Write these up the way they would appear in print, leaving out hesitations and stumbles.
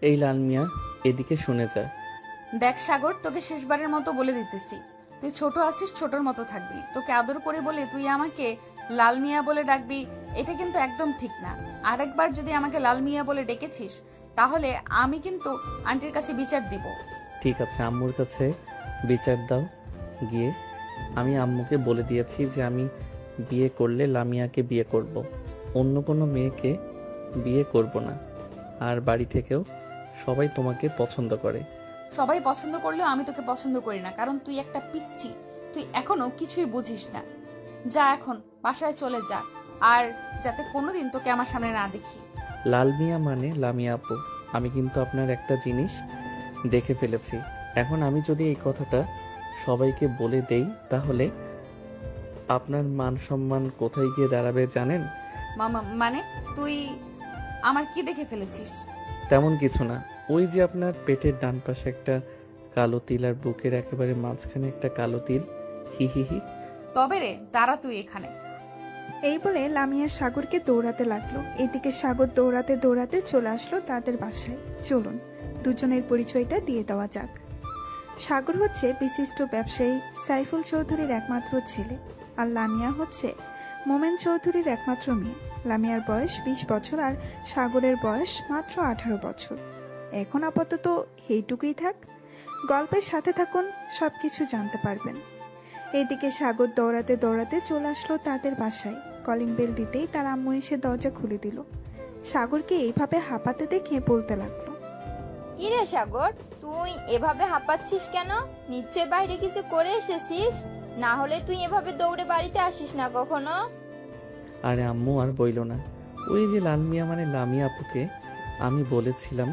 এই লাল মিয়া, এদিকে শুনে যা। দেখ সাগর, তোকে শেষবারের মতো বলে দিতেছি, তুই ছোট আছিস, ছোটর মতো থাকবি। তোকে আদর করে বলে তুই আমাকে লাল মিয়া বলে ডাকবি, এটা কিন্তু একদম ঠিক না। আরেকবার যদি আমাকে লাল মিয়া বলে ডেকেছিস, তাহলে আমি কিন্তু আন্টির কাছে বিচার দিব। ঠিক আছে, আম্মুর কাছে বিচার দাও গিয়ে। আমি আম্মুকে বলে দিয়েছি যে আমি বিয়ে করলে লামিয়াকে বিয়ে করব, অন্য কোনো মেয়েকে বিয়ে করব না। আর বাড়ি থেকেও সবাই তোমাকে পছন্দ করে। সবাই পছন্দ করলেও আমি তোকে পছন্দ করি না, কারণ তুই একটা পিচ্ছি। তুই এখনো কিছুই বুঝিস না। যা এখন বাসায় চলে যা, আর যাতে কোনোদিন তোকে আমার সামনে না দেখি। লাল মিয়া মানে লামিয়া আপু। আমি কিন্তু আপনার একটা জিনিস দেখে ফেলেছি। এখন আমি যদি এই কথাটা সবাইকে বলে দেই, তাহলে আপনার মান সম্মান কোথায় গিয়ে দাঁড়াবে জানেন? মামা মানে তুই আমার কি দেখে ফেলেছিস? তেমন কিছু না। ওই যে আপনার পেটের ডান পাশে একটা কালো তিল আর বুকের একেবারে মাঝখানে একটা কালো তিল। হি হি হি। তবে রে, দাঁড়া তুই এখানে। এই বলে লামিয়া সাগরকে দৌড়াতে লাগলো। এদিকে সাগর দৌড়াতে দৌড়াতে চলে আসলো তাদের বাসায়। চলুন দুজনের পরিচয়টা দিয়ে দেওয়া যাক। সাগর হচ্ছে বিশিষ্ট ব্যবসায়ী সাইফুল চৌধুরীর একমাত্র ছেলে, আর লামিয়া হচ্ছে মোমেন চৌধুরীর একমাত্র মেয়ে। লামিয়ার বয়স 20 বছর আর সাগরের বয়স মাত্র 18 বছর। এখন আপাতত এইটুকুই থাক, গল্পের সাথে থাকুন, সবকিছু জানতে পারবেন। এইদিকে সাগর দৌড়াতে দৌড়াতে চলে আসলো তাদের বাসায়। কলিং বেল দিতেই তার আম্মু এসে দরজা খুলে দিল। সাগরকে এইভাবে হাঁপাতে দেখে বলতে লাগলো, কি রে সাগর, তুই এভাবে হাঁপাচ্ছিস কেন? নিশ্চয় বাইরে কিছু করে এসেছিস, না হলে তুই এভাবে দৌড়ে বাড়িতে আসিস না কখনো। আরে আম্মু আর বইল না। ওই যে লাল মিয়া মানে লামিয়া আপুকে আমি বলেছিলাম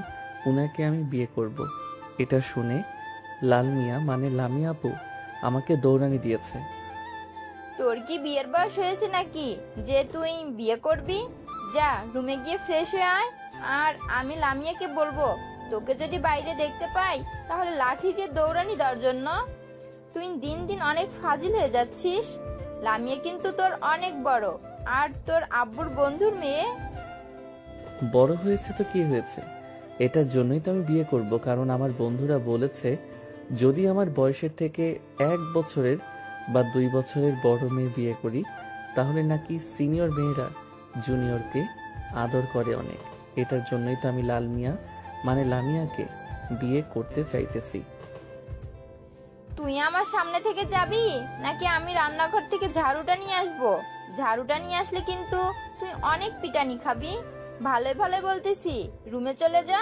উনাকে আমি বিয়ে করব। এটা শুনে লাল মিয়া মানে লামিয়া আপু আমাকে দৌড়ানি দিয়েছে। তোর কি বিয়ের বয়স হয়েছে নাকি যে তুই বিয়ে করবি? যা রুমে গিয়ে ফ্রেশ হয়ে আয়। আর আমি লামিয়াকে বলবো তোকে যদি বাইরে দেখতে পাই তাহলে লাঠি দিয়ে দৌড়ানি দেওয়ার জন্য। তুই দিন দিন অনেক ফাজিল হয়ে যাচ্ছিস। লামিয়া কিন্তু তোর অনেক বড়, আর তোর আব্বুর বন্ধুর মেয়ে। বড় হয়েছে তো কি হয়েছে, এটার জন্যই তো আমি বিয়ে করব। কারণ আমার বন্ধুরা বলেছে যদি আমার বয়সের থেকে 1 বছরের বা 2 বছরের বড় মেয়ে বিয়ে করি, তাহলে নাকি সিনিয়র মেয়েরা জুনিয়রকে আদর করে অনেক। এটার জন্যই তো আমি লাল মিয়া মানে লামিয়াকে বিয়ে করতে চাইতেছি। তুই আমার সামনে থেকে যাবি নাকি আমি রান্নাঘর থেকে ঝাড়ুটা নিয়ে আসবো? ঝাড়ুটা নিয়ে আসলে কিন্তু তুই অনেক পিটানি খাবি। ভালো ভালো বলতেছি, রুমে চলে যা।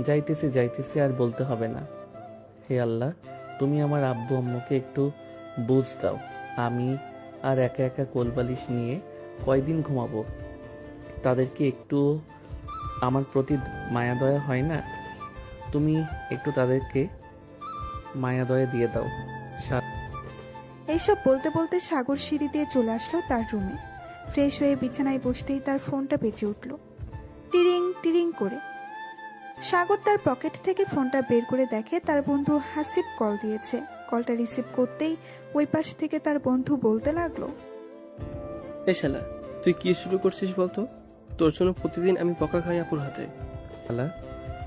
যাইতেছি যাইতেছি, আর বলতে হবে না। হে আল্লাহ, তুমি আমার আব্বু আম্মুকে একটু বুঝ দাও। আমি আর একা একা কোলবালিশ নিয়ে কয়দিন ঘুমাবো? তাদেরকে একটু আমার প্রতি মায়া দয়া হয় না? তুমি একটু তাদেরকে মায়া দয়া দিয়ে দাও। এইসব বলতে বলতে সাগর সিঁড়ি দিয়ে চলে আসলো তার রুমে। ফ্রেশ হয়ে বিছানায় বসতেই তার ফোনটা বেজে উঠল, টিরিং টিরিং করে। সাগর তার পকেট থেকে ফোনটা বের করে দেখে তার বন্ধু হাসিব কল দিয়েছে। কলটা রিসিভ করতেই ওই পাশ থেকে তার বন্ধু বলতে লাগলো, এ শালা, তুই কি শুরু করছিস বলতো? তোর জন্য প্রতিদিন আমি বকা খাই আপুর হাতে। আল্লাহ,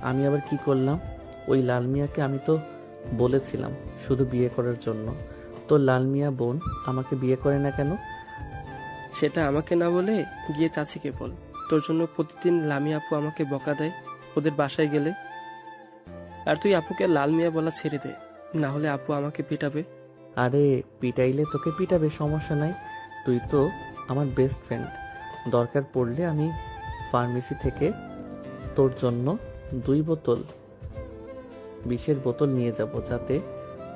আমি আবার কি করলাম? ওই লাল মিয়াকে আমি তো বলেছিলাম শুধু বিয়ে করার জন্য। তো লাল মিয়া বোন আমাকে বিয়ে করে না কেন? সেটা আমাকে না বলে গিয়ে চাচিকে বল। তোর জন্য প্রতিদিন লামি আপু আমাকে বকা দেয় ওদের বাসায় গেলে। আর তুই আপুকে লাল মিয়া বলা ছেড়ে দে, না হলে আপু আমাকে পিটাবে। আরে পিটাইলে তোকে পিটাবে, সমস্যা নাই। তুই তো আমার বেস্ট ফ্রেন্ড। দরকার পড়লে আমি ফার্মেসি থেকে তোর জন্য 2 বোতল বিষের বোতল নিয়ে যাব, যাতে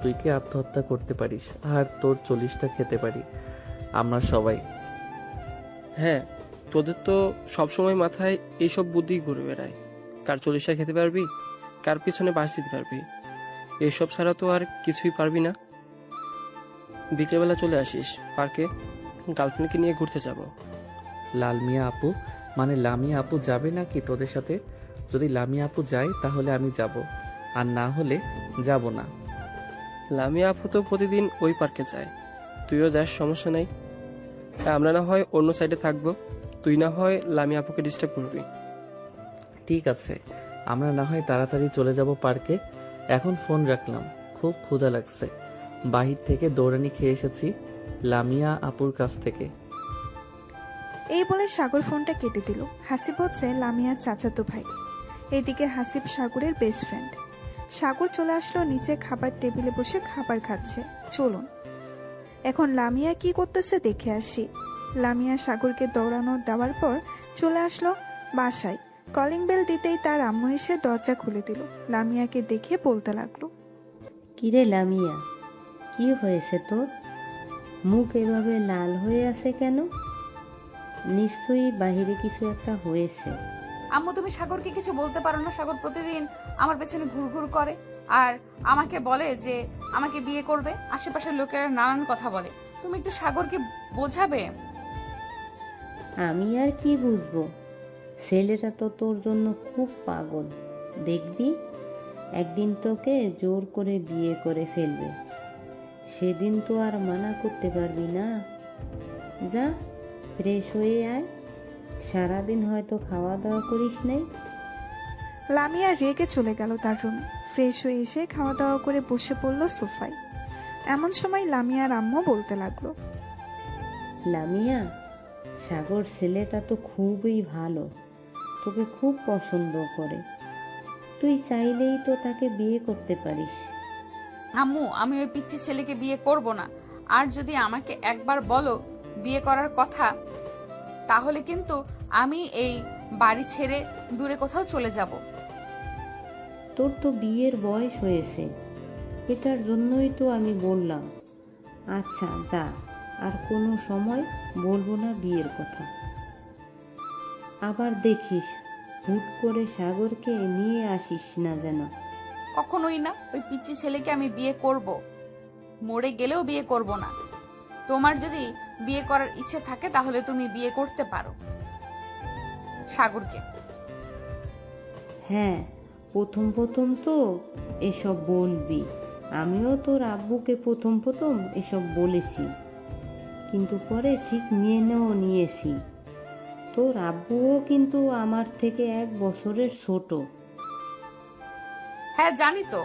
তুই কি আত্মহত্যা করতে পারিস আর তোর 40টা খেতে পারি আমরা সবাই। হ্যাঁ, তোদের তো সবসময় মাথায় এইসব বুদ্ধি ঘুরে বেড়ায়। কার 40টা খেতে পারবি, কার পিছনে বাস দিতে পারবি, এসব ছাড়া তো আর কিছুই পারবি না। বিকেলবেলা চলে আসিস পার্কে, গার্লফ্রেন্ডকে নিয়ে ঘুরতে যাব। লাল মিয়া আপু মানে লামিয়া আপু যাবে নাকি তোদের সাথে? যদি লামিয়া আপু যায় তাহলে আমি যাব, আর না হলে যাব না। লামিয়া আপু তো প্রতিদিন ওই পার্কে যায়, তুইও যাস, সমস্যা নাই। আমরা না হয় অন্য সাইডে থাকবো, তুই না হয় লামিয়া আপুকে ডিস্টার্ব করবি। ঠিক আছে, আমরা না হয় তাড়াতাড়ি চলে যাব পার্কে। এখন ফোন রাখলাম, খুব ক্ষুধা লাগছে। বাহির থেকে দৌড়ানি খেয়ে এসেছি লামিয়া আপুর কাছ থেকে। এই বলে সাগর ফোনটা কেটে দিল। হাসিব হচ্ছে লামিয়ার চাচাতো ভাই। এদিকে হাসিব সাগরের বেস্ট ফ্রেন্ড। সাগর চলে আসলো নিচে, খাবার টেবিলে বসে খাবার খাচ্ছে। চলুন এখন লামিয়া কি করতেছে দেখে আসি। লামিয়া সাগরকে দৌড়ানো দেওয়ার পর চলে আসলো বাসায়। কলিং বেল দিতেই তার আম্মু এসে দরজা খুলে দিল। লামিয়াকে দেখে বলতে লাগলো, কিরে লামিয়া, কি হয়েছে তোর? মুখ এভাবে লাল হয়ে আছে কেন? নিশ্চয়ই বাহিরে কিছু একটা হয়েছে। আম্মু তুমি সাগরকে কিছু বলতে পারো না? সাগর প্রতিদিন আমার পেছনে ঘুরঘুর করে আর আমাকে বলে যে আমাকে বিয়ে করবে। আশেপাশের লোকেরা নানান কথা বলে, তুমি একটু সাগরকে বোঝাবে। আমি আর কি বুঝবো, ছেলেটা তো তোর জন্য খুব পাগল। দেখবি একদিন তোকে জোর করে বিয়ে করে ফেলবে, সেদিন তো আর মানা করতে পারবি না। যা ফ্রেশ হয়ে আয়, সারাদিন হয়তো খাওয়া দাওয়া করিস নাই। লামিয়া রেগে চলে গেল তার রুমে। ফ্রেশ হয়ে এসে খাওয়া দাওয়া করে বসে পড়ল সোফায়। এমন সময় লামিয়ার আম্মু বলতে লাগলো, লামিয়া, সাগর ছেলেটা তো খুবই ভালো, তোকে খুব পছন্দ করে। তুই চাইলেই তো তাকে বিয়ে করতে পারিস। আম্মু আমি ওই পিচ্চি ছেলেকে বিয়ে করব না। আর যদি আমাকে একবার বলো বিয়ে করার কথা, তাহলে কিন্তু আমি এই বাড়ি ছেড়ে দূরে কোথাও চলে যাব। তোর তো বিয়ের বয়স হয়েছে, এটার জন্যই তো আমি বললাম। আচ্ছা যা, আর কোনো সময় বলবো না বিয়ের কথা। আবার দেখিস হুট করে সাগরকে নিয়ে আসিস না যেন। কখনোই না, ওই পিচ্চি ছেলেকে আমি বিয়ে করব, মরে গেলেও বিয়ে করব না। তোমার যদি বিয়ে করার ইচ্ছে থাকে তাহলে তুমি বিয়ে করতে পারো সাগরকে। হ্যাঁ, প্রথম প্রথম তো এসব বলবি, আমিও তোর আব্বুকে প্রথম প্রথম এসব বলেছি, কিন্তু পরে ঠিক মেনেও নিয়েছি। তোর আব্বুও কিন্তু আমার থেকে 1 বছরের ছোট। হ্যাঁ জানি তো,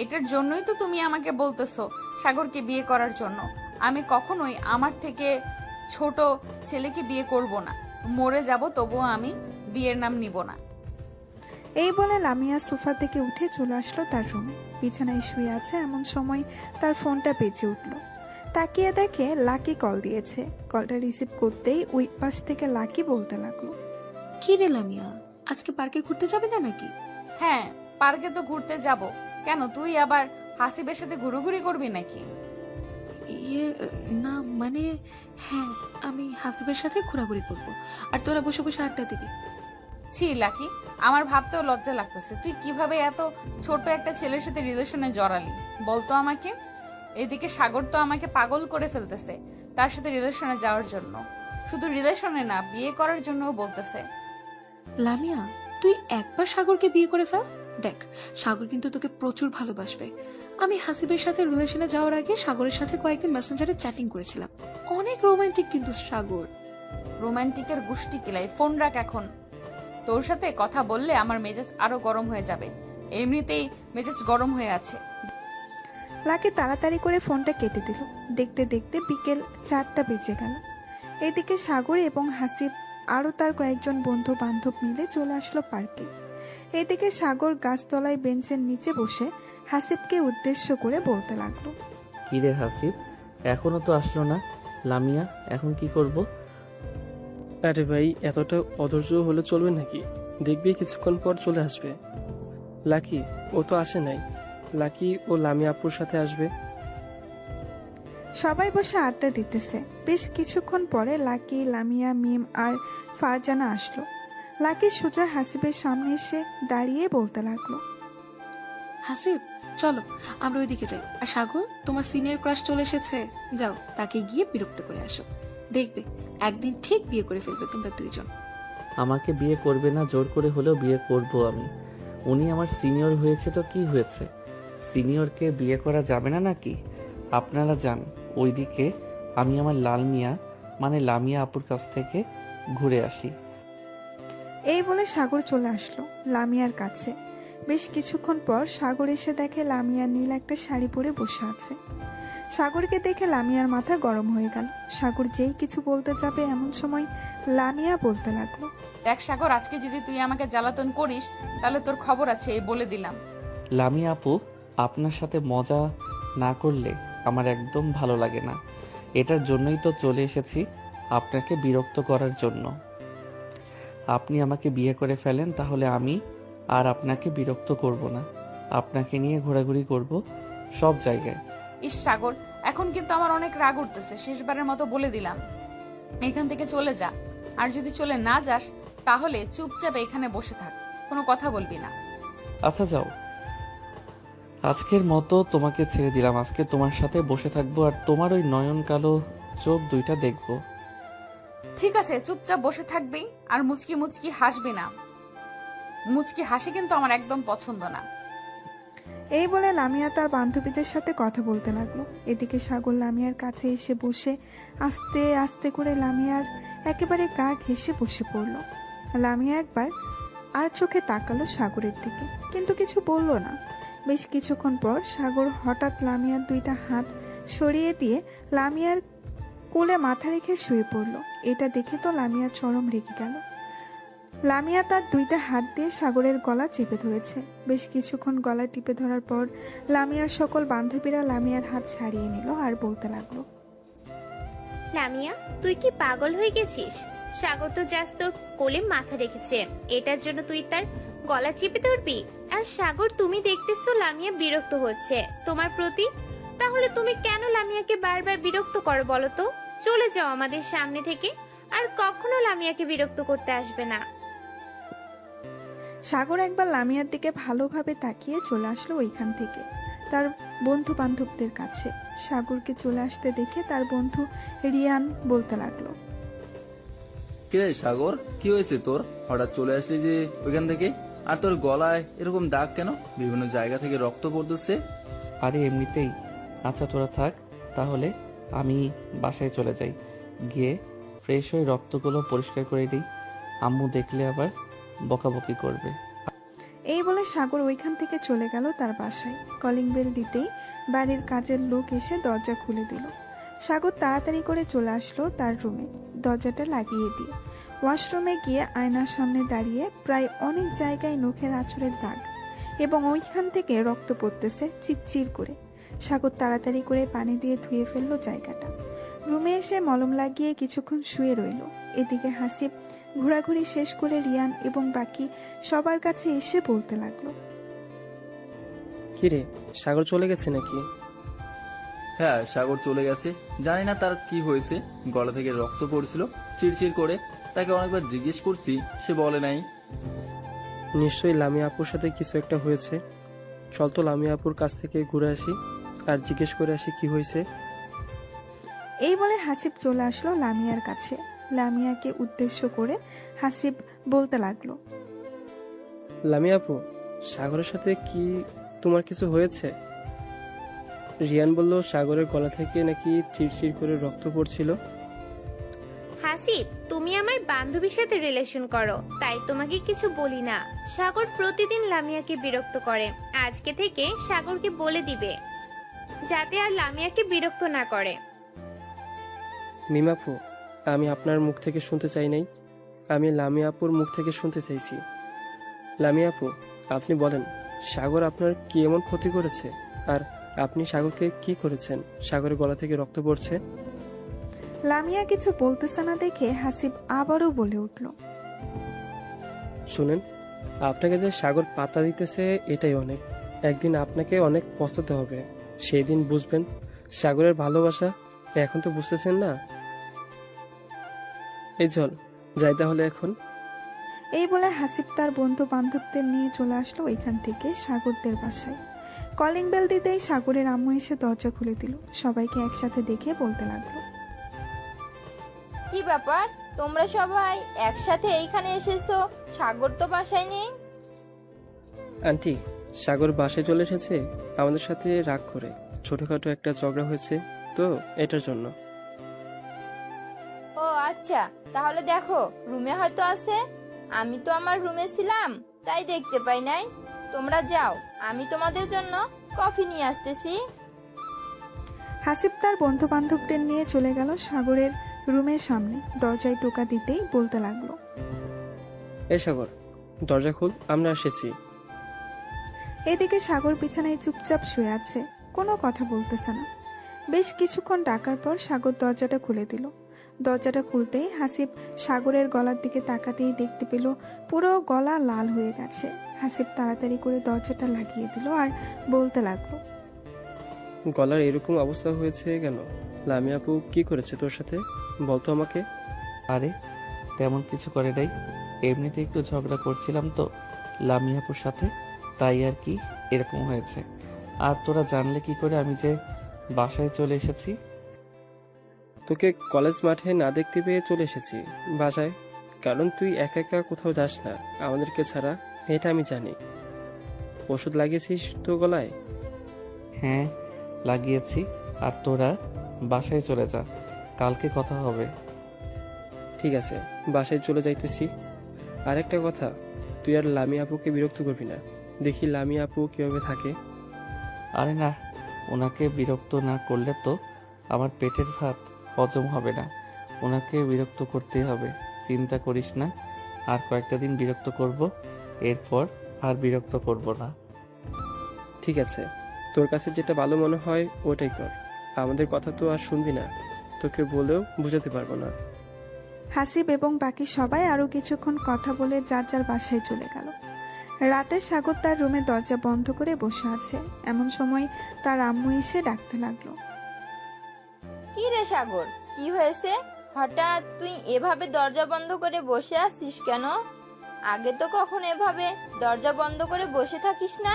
এটার জন্যই তো তুমি আমাকে বলতেছো সাগরকে বিয়ে করার জন্য। আমি কখনোই আমার থেকে ছোট ছেলেকে বিয়ে করব না। মরে যাব তবুও আমি বিয়ের নাম নিব না। এই বলে লামিয়া সোফা থেকে উঠে চলে আসলো তার রুমে। বিছানায় শুয়ে আছে, এমন সময় তার ফোনটা বেজে উঠল। তাকিয়ে দেখে লাকি কল দিয়েছে। কলটা রিসিভ করতেই ওই পাশ থেকে লাকি বলতে লাগলো, কি রে লামিয়া, আজকে পার্কে ঘুরতে যাবে না নাকি? হ্যাঁ পার্কে তো ঘুরতে যাব। কেন তুই আবার হাসিবের সাথে ঘুরোঘুরি করবি নাকি? ইয়ে না মানে, হ্যাঁ আমি হাসিবের সাথে ঘোরাঘুরি করব, আর তোরা বসে বসে আড্ডা দিবি। ছি লাকি, আমার ভাবতেও লজ্জা লাগতেছে। তুই কিভাবে এত ছোট একটা ছেলের সাথে রিলেশনে জড়ালি বলতো আমাকে? এদিকে সাগর তো আমাকে পাগল করে ফেলতেছে তার সাথে রিলেশনে যাওয়ার জন্য। শুধু রিলেশনে না, বিয়ে করার জন্যও বলতেছে। লামিয়া, তুই একবার সাগরকে বিয়ে করে ফেল, দেখ সাগর কিন্তু তোকে প্রচুর ভালোবাসবে। আমি হাসিবের সাথে রিলেশনে যাওয়ার আগে সাগরের সাথে কয়েকদিন মেসেঞ্জারে চ্যাটিং করেছিলাম, অনেক রোমান্টিক কিন্তু সাগর। রোমান্টিকের গুষ্টি কিলাই, ফোন রাখ এখন। তোর সাথে কথা বললে আমার মেজাজ আরো গরম হয়ে যাবে, এমনিতেই মেজাজ গরম হয়ে আছে। লাকি তাড়াতাড়ি করে ফোনটা কেটে দিল। দেখতে দেখতে বিকেল 4টা বেজে গেল। এদিকে সাগর এবং হাসিব আরও তার কয়েকজন বন্ধু বান্ধব মিলে চলে আসলো পার্কে। এদিকে সাগর গাছতলায় বেঞ্চের নিচে বসে হাসিবকে উদ্দেশ্য করে বলতে লাগলো, কি রে হাসিব, এখনো তো আসলো না? লামিয়া এখন কি করব? আরে ভাই, এতটা অধৈর্য হলে চলবে নাকি? দেখবি কিছুক্ষণ পর চলে আসবে। লাকি ও তো আসে নাই, লাকি ও লামিয়া আপুর সাথে আসবে। সবাই বসে আড্ডা দিতেছে। বেশ কিছুক্ষণ পরে লাকি, লামিয়া, মিম আর ফারজানা আসলো। লাকি সোজা হাসিবের সামনে এসে দাঁড়িয়ে বলতে লাগলো, হাসিব চলো আমরা ওইদিকে যাই। আর সাগর, তোমার সিনিয়র ক্রাশ চলে এসেছে, যাও তাকে গিয়ে বিরক্ত করে আসো। দেখবে একদিন ঠিক বিয়ে করে ফেলবে তোমরা দুইজন। আমাকে বিয়ে করবে না, জোর করে হলেও বিয়ে করব আমি। উনি আমার সিনিয়র হয়েছে তো কি হয়েছে? সিনিয়রকে বিয়ে করা যাবে না নাকি? আপনারা যান ওইদিকে, আমি আমার লাল মিয়া মানে লামিয়া আপুর কাছ থেকে ঘুরে আসি। এই বলে সাগর চলে আসলো লামিয়ার কাছে। বেশ কিছুক্ষণ পর সাগর এসে দেখে লামিয়া নীল একটা শাড়ি পরে বসে আছে। সাগরকে দেখে লামিয়ার মাথা গরম হয়ে গেল। সাগর যেই কিছু বলতে যাবে এমন সময় লামিয়া বলতে লাগলো, দেখ সাগর, আজকে যদি তুই আমাকে জ্বালাতন করিস তাহলে তোর খবর আছে, এই বলে দিলাম। লামিয়া আপু, আপনার সাথে মজা না করলে আমার একদম ভালো লাগে না। এটার জন্যই তো চলে এসেছি, আপনাকে বিরক্ত করার জন্য। আপনি আমাকে বিয়ে করে ফেলেন, তাহলে আমি আর আপনাকে বিরক্ত করব না। আপনাকে নিয়ে ঘোরাঘুরি করব সব জায়গায়। ইস সাগর, এখন কিন্তু আমার অনেক রাগ উঠতেছে। শেষবারের মতো বলে দিলাম, এখান থেকে চলে যা। আর যদি চলে না যাস তাহলে চুপচাপ এখানে বসে থাক, কোনো কথা বলবি না। আচ্ছা যাও, আজকের মতো তোমাকে ছেড়ে দিলাম। আজকে তোমার সাথে বসে থাকবো আর তোমার ওই নয়ন কালো চোখ দুইটা দেখবো। ঠিক আছে, চুপচাপ বসে থাকবি আর মুচকি মুচকি হাসবি না। মুচকি হাসি কিন্তু আমার একদম পছন্দ না। এই বলে লামিয়া তার বান্ধবীদের সাথে কথা বলতে লাগলো। এদিকে সাগর লামিয়ার কাছে এসে বসে আস্তে আস্তে করে লামিয়ার একেবারে গা ঘেঁষে বসে পড়লো। লামিয়া একবার আর চোখে তাকালো সাগরের দিকে, কিন্তু কিছু বলল না। বেশ কিছুক্ষণ পর সাগর হঠাৎ লামিয়ার দুইটা হাত সরিয়ে দিয়ে লামিয়ার কোলে মাথা রেখে শুয়ে পড়লো। এটা দেখে তো লামিয়া চরম রেগে গেল। লামিয়া তার দুইটা হাত দিয়ে সাগরের গলা চেপে ধরেছে। বেশ কিছুক্ষণ গলা টিপে ধরার পর লামিয়ার সকল বান্ধবীরা লামিয়ার হাত ছাড়িয়ে নিল আর বলতে লাগলো, লামিয়া, তুই কি পাগল হয়ে গেছিস? সাগর তো জাস্ট তোর কোলে মাথা রেখেছে, এটার জন্য তুই তার গলা চেপে ধরবি? আর সাগর, তুমি দেখতেছো লামিয়া বিরক্ত হচ্ছে তোমার প্রতি, তাহলে তুমি কেন লামিয়াকে বারবার বিরক্ত করো বলো তো? চলে যাও আমাদের সামনে থেকে, আর কখনো লামিয়াকে বিরক্ত করতে আসবে না। সাগর একবার লামিয়ার দিকে ভালোভাবে তাকিয়ে চলে আসলো ওইখান থেকে তার বন্ধু বান্ধবদের কাছে। সাগরকে চলে আসতে দেখে তার বন্ধু রিয়ান বলতে লাগলো, কিরে সাগর, কি হয়েছে তোর? হঠাৎ চলে আসলি যে ওইখান থেকে? আর তোর গলায় এরকম দাগ কেন? বিভিন্ন জায়গা থেকে রক্ত পড়তেছে। আরে এমনিতেই। আচ্ছা তোরা থাক, তাহলে আমি বাসায় চলে যাই, গিয়ে ফ্রেশ হয়ে রক্তগুলো পরিষ্কার করে দিই। আম্মু দেখলে আবার বকাবকি করবে। এই বলে সাগর ওইখান থেকে চলে গেল তার বাসায়। কলিং বেল দিতেই বাড়ির কাজের লোক এসে দরজা খুলে দিল। সাগর তাড়াতাড়ি করে চলে আসলো তার রুমে, দরজাটা লাগিয়ে দিয়ে ওয়াশরুমে গিয়ে আয়নার সামনে দাঁড়িয়ে প্রায় অনেক জায়গায় নখের আঁচড়ের দাগ এবং ওইখান থেকে রক্ত পড়তেছে চিরচির করে। সাগর তাড়াতাড়ি করে পানি দিয়ে ধুয়ে ফেললো জায়গাটা। রুমে এসে মলম লাগিয়ে কিছুক্ষণ শুয়ে রইল। এদিকে হাসিব ঘোরাঘুরি শেষ করে রিয়ান এবং বাকি সবার কাছে এসে বলতে লাগলো, কিরে, সাগর চলে গেছে নাকি? হ্যাঁ, সাগর চলে গেছে। জানি না তার কি হয়েছে, গলা থেকে রক্ত পড়ছিল চিরচির করে। তাকে অনেকবার জিজ্ঞেস করছি, সে বলে নাই। নিশ্চয়ই লামিয়া আপুর সাথে কিছু একটা হয়েছে। চল তো লামিয়া আপুর কাছ থেকে ঘুরে আসি আর জিজ্ঞেস করে আসি কি হয়েছে। এই বলে হাসিব চলে আসলো লামিয়ার কাছে। লামিয়াকে উদ্দেশ্য করে হাসিব বলতে লাগলো, লামিয়া আপু, সাগরের সাথে কি তোমার কিছু হয়েছে? রিয়ান বলল সাগরের গলা থেকে নাকি চিরচির করে রক্ত পড়ছিল। হাসিব, তুমি আমার বান্ধবীর সাথে রিলেশন করো, তাই তোমাকে কিছু বলি না। সাগর প্রতিদিন লামিয়াকে বিরক্ত করে, আজকে থেকে সাগরকে বলে দিবে যাতে আর লামিয়াকে বিরক্ত না করে। মিমাপু, আমি আপনার মুখ থেকে শুনতে চাই নাই, আমি লামিয়া আপুর মুখ থেকে শুনতে চাইছি। লামিয়া আপু, আপনি বলেন, সাগর আপনার কি এমন ক্ষতি করেছে? আর আপনি সাগরকে কি করেছেন? সাগরের গলা থেকে রক্ত পড়ছে। লামিয়া কিছু বলতেছে না দেখে হাসিব আবারও বলে উঠল, শুনেন, আপনাকে যে সাগর পাতা দিতেছে এটাই অনেক। একদিন আপনাকে অনেক পস্তাতে হবে, সেই দিন বুঝবেন সাগরের ভালোবাসা। এখন তো বুঝতেছেন না। এই চল যাই তাহলে এখন। এই বলে হাসিব তার বন্ধু বান্ধবদের নিয়ে চলে আসলো ওইখান থেকে সাগরদের বাসায়। কলিং বেল দিতেই সাগরের আম্মু এসে দরজা খুলে দিল। সবাইকে একসাথে দেখে বলতে লাগলো, কি ব্যাপার, তোমরা সবাই একসাথে এইখানে এসেছো? সাগর তো বাসায় নেই। আন্টি, সাগর বাসায় চলে এসেছে আমাদের সাথে রাগ করে। ছোটখাটো একটা ঝগড়া হয়েছে তো, এটার জন্য। ও আচ্ছা, তাহলে দেখো রুমে হয়তো আছে। আমি তো আমার রুমে ছিলাম, তাই দেখতে পাই নাই। তোমরা যাও, আমি তোমাদের জন্য কফি নিয়ে আসতেছি। হাসিব তার বন্ধু বান্ধবদের নিয়ে চলে গেল সাগরের রুমের সামনে। দরজায় টোকা দিতেই বলতে লাগলো, এই সাগর, দরজা খুল, আমরা এসেছি। এদিকে সাগর বিছানায় চুপচাপ শুয়ে আছে, কোনো কথা বলতেছে না। বেশ কিছুক্ষণ ডাকার পর সাগর দরজাটা খুলে দিল। দরজাটা খুলতেই হাসিব সাগরের গলার দিকে তাকাতেই দেখতে পেল পুরো গলা লাল হয়ে গেছে। হাসিব তাড়াতাড়ি করে দরজাটা লাগিয়ে দিল আর বলতে লাগলো, গলার এরকম অবস্থা হয়েছে কেন? লামিয়া আপু কি করেছে তোর সাথে, বলতো আমাকে। আরে তেমন কিছু করে নাই, এমনিতে একটু ঝগড়া করছিলাম তো লামিয়াপুর সাথে, তাই আর কি এরকম হয়েছে। আর তোরা জানলে কি করে আমি যে বাসায় চলে এসেছি? তোকে কলেজ মাঠে না দেখতে পেয়ে চলে এসেছি বাসায়, কারণ তুই একা একা কোথাও যাস না আমাদেরকে ছাড়া, এটা আমি জানি। ওষুধ লাগিয়েছিস তো গলায়? হ্যাঁ লাগিয়েছি। আর তোরা বাসায় চলে যা, কালকে কথা হবে। ঠিক আছে, বাসায় চলে যাইতেছি। আর একটা কথা, তুই আর লামিয়া আপুকে বিরক্ত করবি না। দেখি লামিয়া আপু কিভাবে থাকে। আরে না, ওনাকে বিরক্ত না করলে তো আমার পেটের ভাত হজম হবে না। ওনাকে বিরক্ত করতেই হবে, চিন্তা করিস না। আর কয়েকটা দিন বিরক্ত করব, এরপর আর বিরক্ত করব না। ঠিক আছে, তোর কাছে যেটা ভালো মনে হয় ওটাই কর। আমাদের কথা তো আর শুনবি না, তোকে বলেও বুঝাতে পারবো না। হাসিব এবং বাকি সবাই আরো কিছুক্ষণ কথা বলে যার যার বাসায় চলে গেল। রাতে সাগর তার রুমে দরজা বন্ধ করে বসে আছে। এমন সময় তার আম্মু এসে ডাকতে লাগলো, কি রে সাগর, কি হয়েছে? হঠাৎ তুই এভাবে দরজা বন্ধ করে বসে আছিস কেন? আগে তো কখনো এভাবে দরজা বন্ধ করে বসে থাকিস না।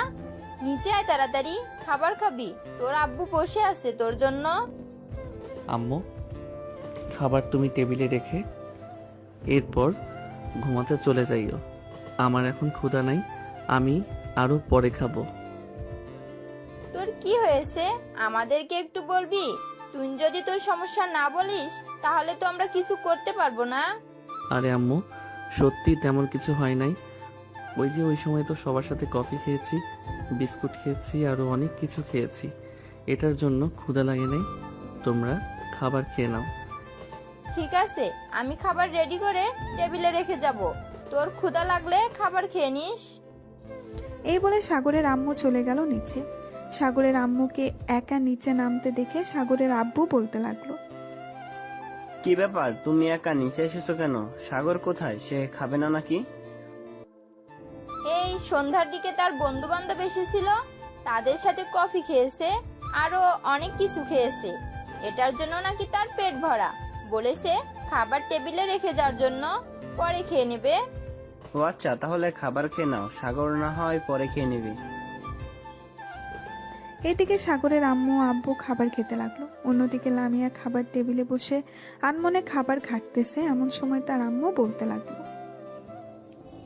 নিচে আয় তাড়াতাড়ি, খাবার খাবি, তোর আব্বু বসে আছে তোর জন্য। আম্মু, খাবার তুমি টেবিলে রেখে এরপর ঘুমাতে চলে যাইও। আমার এখন ক্ষুধা নাই, আমি আরো পরে খাবো। তোর কি হয়েছে আমাদেরকে একটু বলবি? তুই যদি তোর সমস্যা না বলিস তাহলে তো আমরা কিছু করতে পারবো না। আরে আম্মু, সত্যি তেমন কিছু হয় নাই। ওই সময় তো সবার সাথে কফি খেয়েছি, বিস্কুট খেয়েছি, আরো অনেক কিছু খেয়েছি। এটার জন্য ক্ষুধা লাগে নাই। তোমরা খাবার খেয়ে নাও। ঠিক আছে, আমি খাবার রেডি করে টেবিলে রেখে যাব, তোর ক্ষুধা লাগলে খাবার খেয়ে নিস। এই বলে সাগরের আম্মু চলে গেল নিচে। সাগরের আম্মুকে একা নিচে নামতে দেখে সাগরের আব্বু বলতে লাগলো, কি ব্যাপার, তুমি একা নিচে এসেছো কেন? সাগর কোথায়, সে খাবে না নাকি? এই সন্ধ্যার দিকে তার বন্ধু বান্ধব এসেছিল, তাদের সাথে কফি খেয়েছে, আরো অনেক কিছু খেয়েছে। এটার জন্য নাকি তার পেট ভরা, বলেছে খাবার টেবিলে রেখে যাওয়ার জন্য, পরে খেয়ে নেবে। ও আচ্ছা, তাহলে খাবার খেয়ে নাও, সাগর না হয় পরে খেয়ে নিবি। এদিকে সাগরের আম্মু আব্বু খাবার খেতে লাগলো। অন্যদিকে লামিয়া খাবার টেবিলে বসে আনমনে খাবার ঘাটতেছে। এমন সময় তার আম্মু বলতে লাগলো,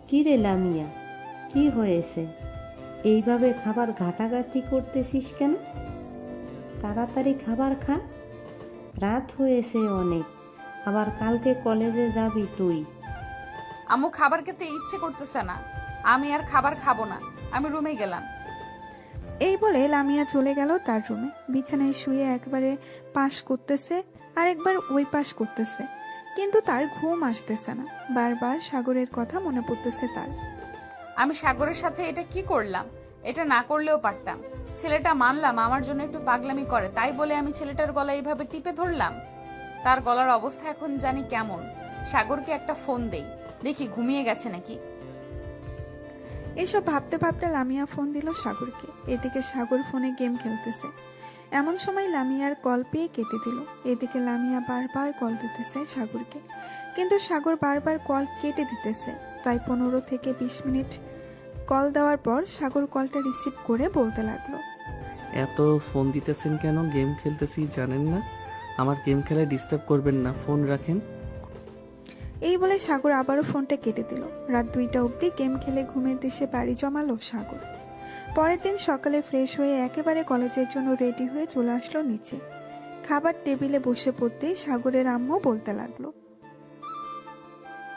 কি রে লামিয়া, কি হয়েছে? এইভাবে খাবার ঘাটাঘাটি করতেছিস কেন? তাড়াতাড়ি খাবার খা, রাত হয়েছে অনেক, আবার কালকে কলেজে যাবি তুই। আম্মু খাবার খেতে ইচ্ছে করতেছে না, আমি আর খাবার খাবো না, আমি রুমে গেলাম। এই বলে লামিয়া চলে গেল তার রুমে। বিছানায় শুয়ে একবারে পাশ করতেছে আর একবার ওই পাশ করতেছে, কিন্তু তার ঘুম আসতেছে না। বারবার সাগরের কথা মনে পড়তেছে তার। আমি সাগরের সাথে এটা কি করলাম? এটা না করলেও পারতাম। ছেলেটা মানলাম আমার জন্য একটু পাগলামি করে, তাই বলে আমি ছেলেটার গলা এইভাবে টিপে ধরলাম। তার গলার অবস্থা এখন জানি কেমন। সাগরকে একটা ফোন দেই, দেখি ঘুমিয়ে গেছে নাকি। এসব ভাবতে ভাবতে লামিয়া ফোন দিল সাগরকে। এদিকে সাগর ফোনে গেম খেলতেছে। এমন সময় লামিয়ার কল পেয়ে কেটে দিল। এদিকে লামিয়া বারবার কল দিতেছে সাগরকে, কিন্তু সাগর বারবার কল কেটে দিতেছে। প্রায় 15 থেকে 20 মিনিট কল দেওয়ার পর সাগর কলটা রিসিভ করে বলতে লাগলো, এত ফোন দিতেছেন কেন? গেম খেলতেছি জানেন না? আমার গেম খেলায় ডিস্টার্ব করবেন না, ফোন রাখেন। এই বলে সাগর আবারও ফোনটা কেটে দিল। রাত 2টা অবধি গেম খেলে ঘুমের দেশে বাড়ি জমালো সাগর। পরের দিন সকালে ফ্রেশ হয়ে একেবারে কলেজের জন্য রেডি হয়ে চলে আসলো নিচে। খাবার টেবিলে বসে পড়তেই সাগরের আম্মু বলতে লাগলো,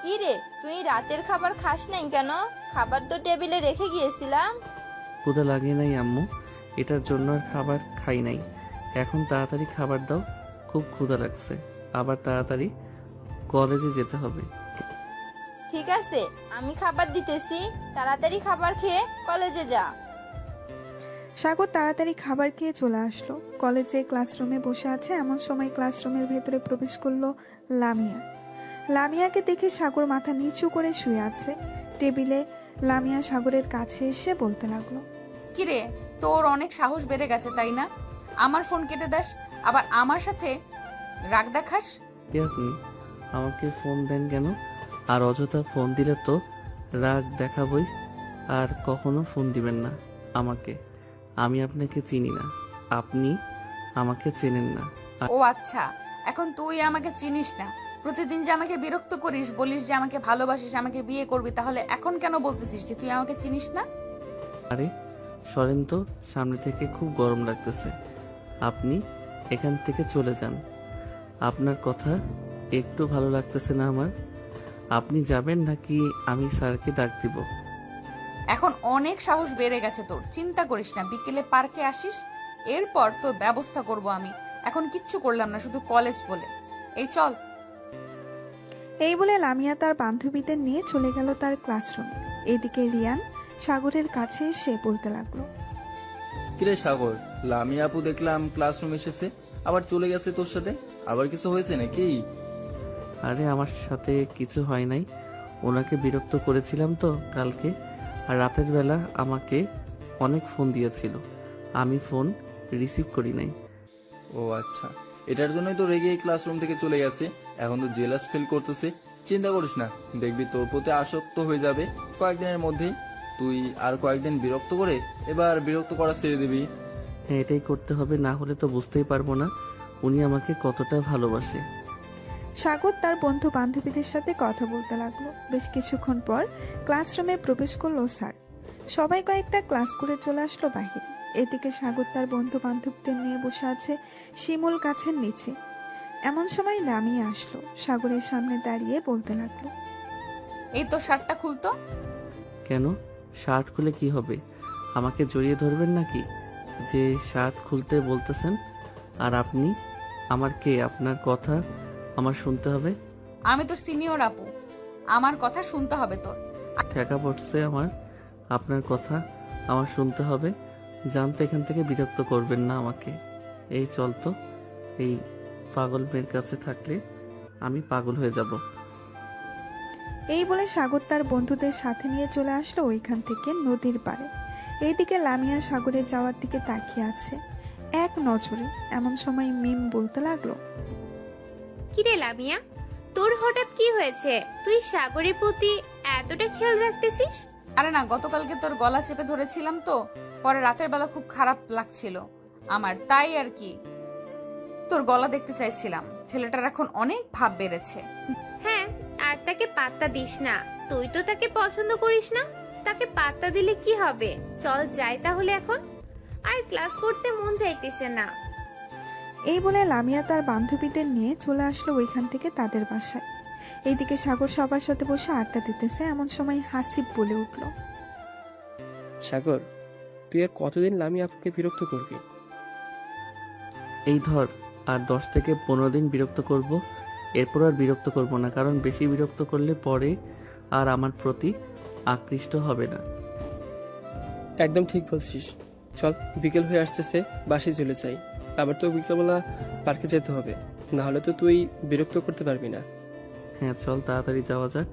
কি রে, তুই রাতের খাবার খাস নাই কেন? খাবার তো টেবিলে রেখে গিয়েছিলাম। ক্ষুধা লাগে নাই আম্মু, এটার জন্য আর খাবার খাই নাই। এখন তাড়াতাড়ি খাবার দাও, খুব ক্ষুধা লাগছে, আবার তাড়াতাড়ি কলেজে যেতে হবে। ঠিক আছে, আমি খাবার দিতেছি, তাড়াতাড়ি খাবার খেয়ে কলেজে যা। সাগর তাড়াতাড়ি খাবার খেয়ে চলে আসলো। কলেজে ক্লাসরুমে বসে আছে এমন সময় ক্লাসরুমের ভেতরে প্রবেশ করলো লামিয়া। লামিয়াকে দেখে সাগর মাথা নিচু করে শুয়ে আছে টেবিলে। লামিয়া সাগরের কাছে এসে বলতে লাগলো, কিরে, তোর অনেক সাহস বেড়ে গেছে তাই না? আমার ফোন কেটে দাস, আবার আমার সাথে রাগ দেখাস। কে আপনি? আমাকে ফোন দেন কেন? আর অযথা ফোন দিলে তো রাগ দেখাবই। আর কখনো ফোন দিবেন না আমাকে। আমি আপনাকে চিনি না, আপনি আমাকে চেনেন না। ও আচ্ছা, এখন তুই আমাকে চিনিস না। প্রতিদিন যে আমাকে বিরক্ত করিস, বলিস যে আমাকে ভালোবাসিস, আমাকে বিয়ে করবি, তাহলে এখন কেন বলতেছিস যে তুই আমাকে চিনিস না? আরে সরেন তো, সামনে থেকে খুব গরম লাগতেছে। আপনি এখান থেকে চলে যান। আপনার কথা একটু ভালো লাগতেছে না আমার। আপনি যাবেন নাকি আমি স্যারকে ডাক দিব? এখন অনেক সাহস বেড়ে গেছে তোর, চিন্তা করিস না। বিকেলে পার্কে আসিস, এরপর তোর ব্যবস্থা করব আমি। এখন কিচ্ছু করলাম না, শুধু কলেজ বলে। এই চল। এই বলে লামিয়া তার বান্ধবীদের নিয়ে চলে গেল তার ক্লাসরুমে। এদিকে রিয়ান সাগরের কাছে এসে বলতে লাগলো, কিরে সাগর, লামিয়া আপু দেখলাম ক্লাসরুম এসেছে, আবার চলে গেছে তোর সাথে। আবার কিছু হয়েছে নাকি? আরে আমার সাথে কিছু হয় নাই, ওনাকে বিরক্ত করেছিলাম তো কালকে। আর রাতের বেলা আমাকে অনেক ফোন দিয়েছিল, আমি ফোন রিসিভ করি নাই। ও আচ্ছা, এটার জন্যই তো রেগে এই ক্লাসরুম থেকে চলে গেছে। এখন তো জেলাস ফিল করতেছে। চিন্তা করিস না, দেখবি তোর প্রতি আসক্ত হয়ে যাবে কয়েকদিনের মধ্যেই। তুই আর কয়েকদিন বিরক্ত করে এবার বিরক্ত করা ছেড়ে দিবি। হ্যাঁ, এটাই করতে হবে, না হলে তো বুঝতেই পারবো না উনি আমাকে কতটা ভালোবাসে। সাগর তার বন্ধু বান্ধবীদের সাথে কথা বলতে লাগলো। বেশ কিছুক্ষণ পর ক্লাসরুমে প্রবেশ করলো স্যার। সবাই কয়েকটা ক্লাস করে চলে আসলো বাহিরে। এদিকে সাগর তার বন্ধু বান্ধবদের নিয়ে বসে আছে শিমুল গাছের নিচে। এমন সময় লামিয়া আসলো, সাগরের সামনে দাঁড়িয়ে বলতে লাগলো, এই তো শার্টটা খুলতো। কেন? শার্ট খুলে কি হবে? আমাকে জড়িয়ে ধরবেন নাকি যে শার্ট খুলতে বলতেছেন? আর আপনি আমার কে? আপনার কথা আমার শুনতে হবে? আমি তোর সিনিয়র আপু, আমার কথা শুনতে হবে তোর। ঠেকা পড়ছে আমার, আপনার কথা আমার শুনতে হবে। জানতো এখান থেকে বিরক্ত করবেন না আমাকে। এই চল তো, এই পাগল মেয়ের কাছে থাকলে আমি পাগল হয়ে যাব। এই বলে সাগর তার বন্ধুদের সাথে নিয়ে চলে আসলো ওইখান থেকে নদীর পাড়ে। এইদিকে লামিয়া সাগরের যাওয়ার দিকে তাকিয়ে আছে এক নজরে। এমন সময় মিম বলতে লাগলো, কিরে লামিয়া, তোর হঠাৎ কি হয়েছে? তুই সাগরের প্রতি এতটা খেয়াল রাখতেছিস? আরে না, গতকালকে তোর গলা চেপে ধরেছিলাম তো, পরে রাতের বেলা খুব খারাপ লাগছিল আমার, তাই আর কি তোর গলা দেখতে চাইছিলাম। ছেলেটার এখন অনেক ভাব বেড়েছে। হ্যাঁ, আর তাকে পাত্তা দিস না। তুই তো তাকে পছন্দ করিস না, তাকে পাত্তা দিলে কি হবে? চল যাই তাহলে এখন, আর ক্লাস করতে মন চাইতেছে না। এই বলে লামিয়া তার বান্ধবীদের নিয়ে চলে আসলো ওইখান থেকে তাদের বাসায়। এইদিকে সাগর সবার সাথে বসে আড্ডা দিতেছে। এমন সময় হাসিব বলে উঠল, সাগর, তুই আর কতদিন লামি আপুকে বিরক্ত করবি? এই ধর, আর 10 থেকে 15 দিন বিরক্ত করব, এরপর আর বিরক্ত করব না। কারণ বেশি বিরক্ত করলে পরে আর আমার প্রতি আকৃষ্ট হবে না। একদম ঠিক বলছিস। চল, বিকেল হয়ে আসতেছে, বাসে চলে যাই। আবার তো বিকেলবেলা পার্কে যেতে হবে, না হলে তো তুই বিরক্ত করতে পারবি না। হ্যাঁ চল, তাড়াতাড়ি যাওয়া যাক,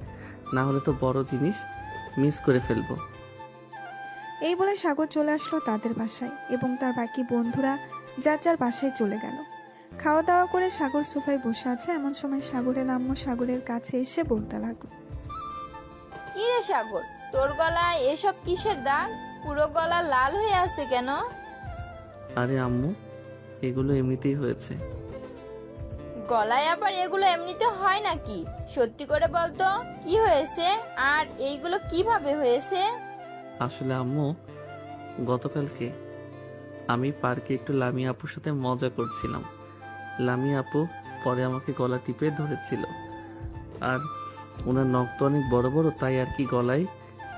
না হলে তো বড় জিনিস মিস করে ফেলবো। এই বলে সাগর চলে আসলো তাদের বাসায় এবং তার বাকি বন্ধুরা যার যার বাসায় চলে গেল। খাওয়া দাওয়া করে সাগর সোফায় বসে আছে। এমন সময় সাগরের আম্মু সাগরের কাছে এসে বলতে লাগলো, কি রে সাগর, তোর গলায় এসব কিসের দাগ? পুরো গলা লাল হয়ে আছে কেন? আরে আম্মু, এগুলো এমনিতেই হয়েছে। গলায় আবার এগুলো এমনিতে হয় নাকি? সত্যি করে বলতো কি হয়েছে, আর এইগুলো কিভাবে হয়েছে? আসলে আম্মু, গতকালকে আমি পার্কে একটু লামিয়া আপুর সাথে মজা করছিলাম। লামিয়া আপু পরে আমাকে গলা টিপে ধরেছিল, আর ওনার নখ তো অনেক বড় বড়, তাই আর কি গলায়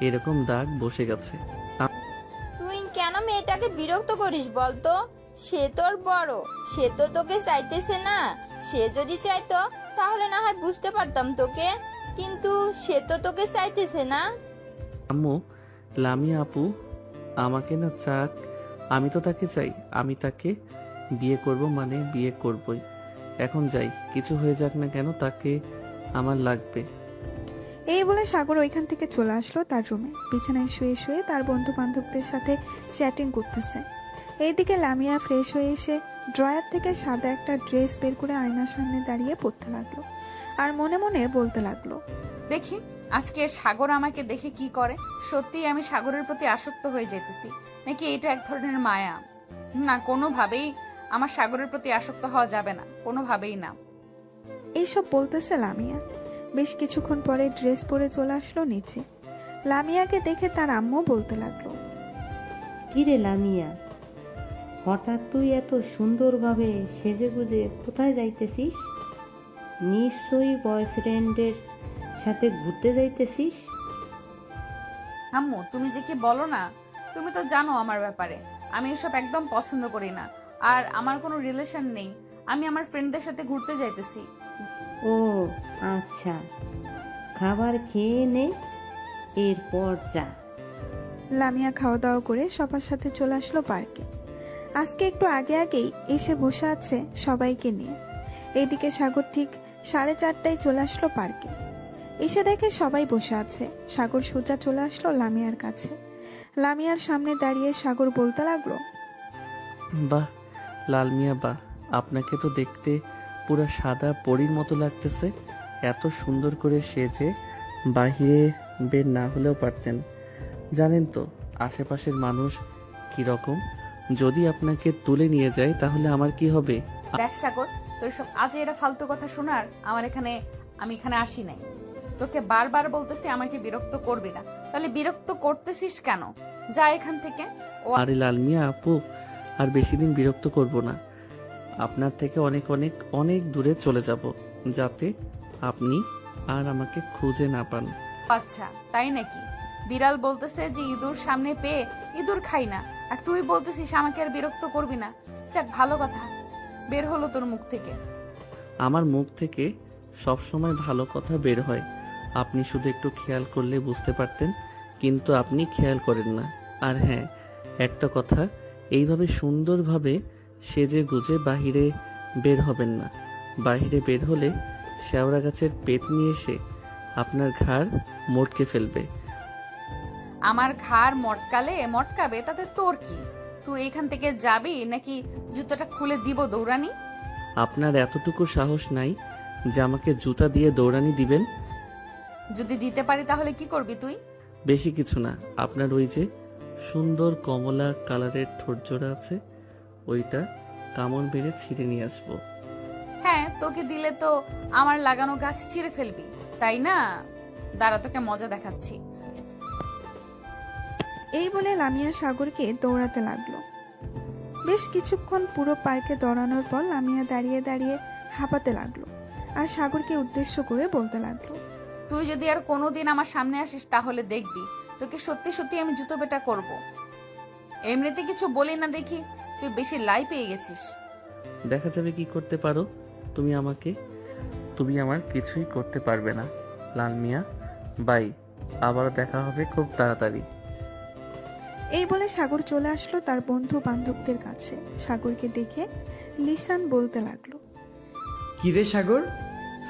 এরকম দাগ বসে গেছে। তুই কেন মেয়েটাকে বিরক্ত করিস বলতো? সে তোর বড়, সে তো তোকে চাইতেছে না। সে যদি চাইতো তাহলে না হয় বুঝতে পারতাম তোকে, কিন্তু সে তো তোকে চাইতেছে না। আম্মু, লামিয়া আপু আমাকে না চাক, আমি তো তাকে চাই। আমি তাকে বিয়ে করব, মানে বিয়ে করবই। এখন যাই, কিছু হয়ে যাক না কেন তাকে আমার লাগবে। এই বলে সাগর ওইখান থেকে চলে আসলো তার রুমে। বিছানায় শুয়ে শুয়ে তার বন্ধু বান্ধবদের সাথে চ্যাটিং করতেছে। এইদিকে লামিয়া ফ্রেশ হয়ে এসে ড্রয়ার থেকে সাদা একটা ড্রেস বের করে আয়নার সামনে দাঁড়িয়ে পড়তে লাগলো আর মনে মনে বলতে লাগলো, দেখি আজকে সাগর আমাকে দেখে কি করে। সত্যি আমি সাগরের প্রতি আসক্ত হয়ে যেতেছি, নাকি এটা এক ধরনের মায়া? না, কোনোভাবেই আমার সাগরের প্রতি আসক্ত হওয়া যাবে না, কোনোভাবেই না। এইসব বলতেছে লামিয়া। বেশ কিছুক্ষণ পরে ড্রেস পরে চলে আসলো নিচে। লামিয়াকে দেখে তার আম্মু বলতে লাগলো, কিরে লামিয়া, হঠাৎ তুই এত সুন্দরভাবে সেজেগুজে কোথায় যাইতেছিস? নিশ্চয়ই বয়ফ্রেন্ডের সাথে ঘুরতে যাইতেছিস। আম্মু, তুমি যে কি বলো না, তুমি তো জানো আমার ব্যাপারে। আমি এসব একদম পছন্দ করি না, আর আমার কোনো রিলেশন নেই। আমি আমার ফ্রেন্ডদের সাথে ঘুরতে যাইতেছি। ও আচ্ছা, খাবার খেয়ে নে, এরপর যা। লামিয়া খাওয়া দাওয়া করে সবার সাথে চলে আসলো পার্কে। আজকে একটু আগে আগেই এসে বসে আছে সবাইকে নিয়ে। এইদিকে সাগর ঠিক 4:30টায় চলে আসলো পার্কে। এসে দেখে সবাই বসে আছে। সাগর সোজা চলে আসলো লামিয়ার কাছে। লামিয়ার সামনে দাঁড়িয়ে সাগর বলতে লাগলো, বাহ লাল মিয়া বাহ, আপনাকে তো দেখতে পুরো সাদা পরীর মতো লাগতেছে। এত সুন্দর করে সেজে বাহিরে বের না হলেও পারতেন। জানেন তো আশেপাশের মানুষ কিরকম? যদি আপনাকে তুলে নিয়ে যায় তাহলে আমার কি হবে? দেখ সাগর, তোর সব আজে এরা ফালতু কথা শোনার আমি এখানে আসি নাই। তোকে বারবার বলতেছি আমাকে বিরক্ত করবি না, তাহলে বিরক্ত করতেছিস কেন? যা এখান থেকে। ও আরে লাল মিয়া আপু, আর বেশি দিন বিরক্ত করব না। আপনার থেকে অনেক অনেক অনেক দূরে চলে যাব, যাতে আপনি আর আমাকে খুঁজে না পান। আচ্ছা তাই নাকি? বিড়াল বলতেছে যে ইঁদুর সামনে পেয়ে ইঁদুর খাই না, আর তুই বলতেছিস আমাকে আর বিরক্ত করবি না। যাক, ভালো কথা বের হলো তোর মুখ থেকে। আমার মুখ থেকে সব সময় ভালো কথা বের হয়, আপনি শুধু একটু খেয়াল করলে বুঝতে পারতেন, কিন্তু আপনি খেয়াল করেন না। আর হ্যাঁ, একটা কথা, এইভাবে সুন্দরভাবে সেজে গুজে বাহিরে বের হবেন না। বাহিরে বের হলে শেওড়া গাছের পেট নিয়ে এসে আপনার ঘাড় মটকে ফেলবে। আমার ঘাড় মটকাবে তাতে তোর কি? তুই এখান থেকে যাবি নাকি জুতোটা খুলে দিব দৌড়ানি? আপনার এতটুকু সাহস নাই যে আমাকে জুতা দিয়ে দৌড়ানি দিবেন? যদি দিতে পারি তাহলে কি করবি তুই? বেশি কিছু না, আপনার ওই যে সুন্দর কমলা কালারের ঠোঁটজোড়া আছে, ওইটা কামড় বেড়ে ছিঁড়ে নিয়ে আসবো। হ্যাঁ, তোকে দিলে তো আমার লাগানো গাছ ছিঁড়ে ফেলবি, তাই না? দাঁড়া, তোকে মজা দেখাচ্ছি। এই বলে লামিয়া সাগরকে দৌড়াতে লাগলো। বেশ কিছুক্ষণ পুরো পার্কে দৌড়ানোর পর লামিয়া দাঁড়িয়ে দাঁড়িয়ে হাঁপাতে লাগলো আর সাগরকে উদ্দেশ্য করে বলতে লাগলো, তুই যদি আর কোনোদিন আমার সামনে আসিস তাহলে দেখবি তোকে সত্যি সত্যি আমি জুতো পেটা করব। এমনিতে কিছু বলি না দেখি, তুই বেশি লাই পেয়ে গেছিস। দেখা যাবে কি করতে পারো তুমি আমাকে। তুমি আমার কিছুই করতে পারবে না লাল মিয়া। বাই, আবার দেখা হবে খুব তাড়াতাড়ি। এই বলে সাগর চলে আসলো তার বন্ধু বান্ধবদের কাছে। সাগরকে দেখে লিসান বলতে লাগলো, কিরে সাগর,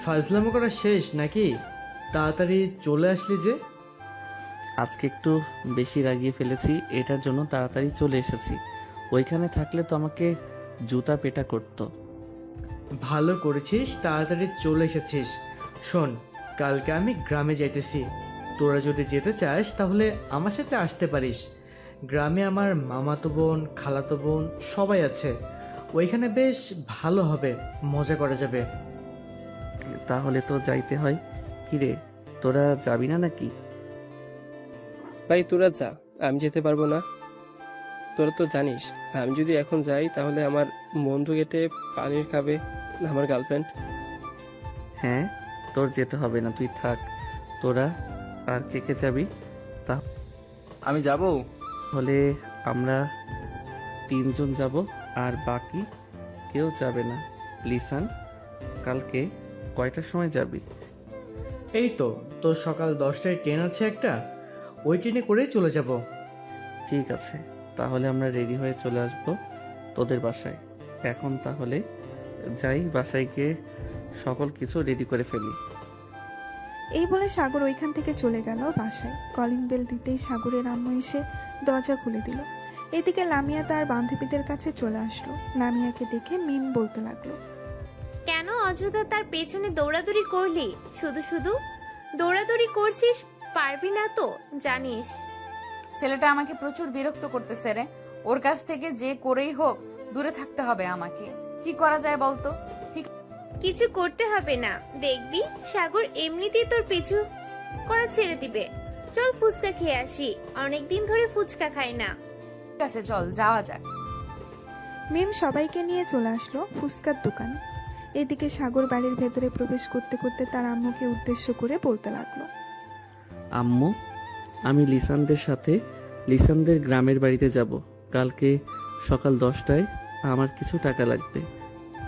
ফাজলামো করা শেষ নাকি? তাড়াতাড়ি চলে আসলি যে। আজকে একটু বেশি রাগিয়ে ফেলেছি, এটার জন্য তাড়াতাড়ি চলে এসেছি। ওইখানে থাকলে তো আমাকে জুতা পেটা করতো। ভালো করেছিস তাড়াতাড়ি চলে এসেছিস। শোন, কালকে আমি গ্রামে যাইতেছি। তোরা যদি যেতে চাস তাহলে আমার সাথে আসতে পারিস। গ্রামে আমার মামাতো বোন, খালাতো বোন সবাই আছে। ওইখানে বেশ ভালো হবে, মজা করা যাবে। তাহলে তো যাইতে হয়। কিরে, তোরা যাবি না নাকি? ভাই তোরা যা, আমি যেতে পারবো না। তোরা তো জানিস আমি যদি এখন যাই তাহলে আমার বন্ধু কেটে পানির খাবে আমার গার্লফ্রেন্ড। হ্যাঁ, তোর যেতে হবে না, তুই থাক। তোরা আর কে কে যাবি? আমি যাব। তাহলে আমরা 3 জন যাব, আর বাকি কেউ যাবে না। লিসান, কালকে কয়টার সময় যাবি? এই তো, তোর সকাল 10টায় ট্রেন আছে একটা, ওই ট্রেনে করেই চলে যাব। ঠিক আছে, তাহলে আমরা রেডি হয়ে চলে আসব তোদের বাসায়। এখন তাহলে যাই, বাসায় গিয়ে সকল কিছু রেডি করে ফেলি। এই বলে সাগর ওইখান থেকে চলে গেল বাসায়। কলিং বেল দিতেই সাগরের আম্মু এসে দরজা খুলে দিল। এদিকে লামিয়া তার বান্ধবীদের কাছে চলে আসলো। লামিয়াকে দেখে মিম বলতে লাগলো, কেন অযথা তার পেছনে দৌড়াদৌড়ি করলি? শুধু শুধু দৌড়াদৌড়ি করছিস, পারবি না তো জানিস। ছেলেটা আমাকে প্রচুর বিরক্ত করতেছে রে। ওর কাছ থেকে যে করেই হোক দূরে থাকতে হবে আমাকে। কি করা যায় বলতো? ঠিক কিছু করতে হবে না, দেখবি সাগর এমনিতেই তোর পিছু করা ছেড়ে দিবে। চল ফুচকা খেয়ে আসি, অনেকদিন ধরে ফুচকা খাই না। আছে, চল যাওয়া যাক। মিম সবাইকে নিয়ে চলে আসলো ফুচকার দোকানে। এদিকে সাগর বাড়ির ভেতরে প্রবেশ করতে করতে তার আম্মুকে উদ্দেশ্য করে বলতে লাগলো, আম্মু, আমি লিসানদের সাথে লিসানদের গ্রামের বাড়িতে যাব। কালকে সকাল 10টায় আমার কিছু টাকা লাগবে।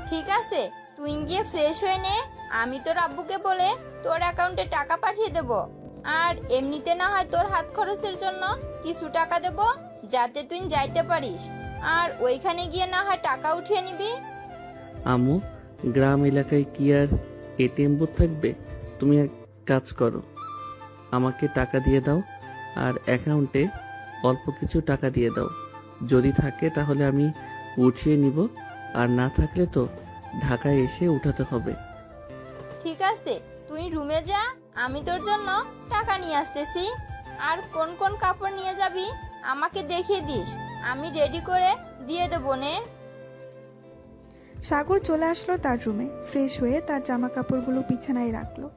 ঠিক আছে, তুই গিয়ে ফ্রেশ হয়ে নে, আমি তোর আব্বুকে বলে তোর অ্যাকাউন্টে টাকা পাঠিয়ে দেব। আর এমনিতে না হয় তোর হাত খরচের জন্য কিছু টাকা দেব, যাতে তুই যাইতে পারিস। আর ওইখানে গিয়ে না হয় টাকা উঠিয়ে নিবি। আম্মু, গ্রাম এলাকায় কি আর এটিএম বুথ থাকবে? তুমি এক কাজ করো, আমাকে টাকা দিয়ে দাও আর অ্যাকাউন্টে অল্প কিছু টাকা দিয়ে দাও। যদি থাকে তাহলে আমি উঠিয়ে নিব, আর না থাকলে তো ঢাকায় এসে উঠাতে হবে। ঠিক আছে, তুই রুমে যা, আমি তোর জন্য টাকা নিয়ে আসতেছি। আর কোন কোন কাপড় নিয়ে যাবি আমাকে দেখিয়ে দিস, আমি রেডি করে দিয়ে দেবো নে। সাগর চলে আসলো তার রুমে। ফ্রেশ হয়ে তার জামা কাপড়গুলো বিছানায় রাখলো।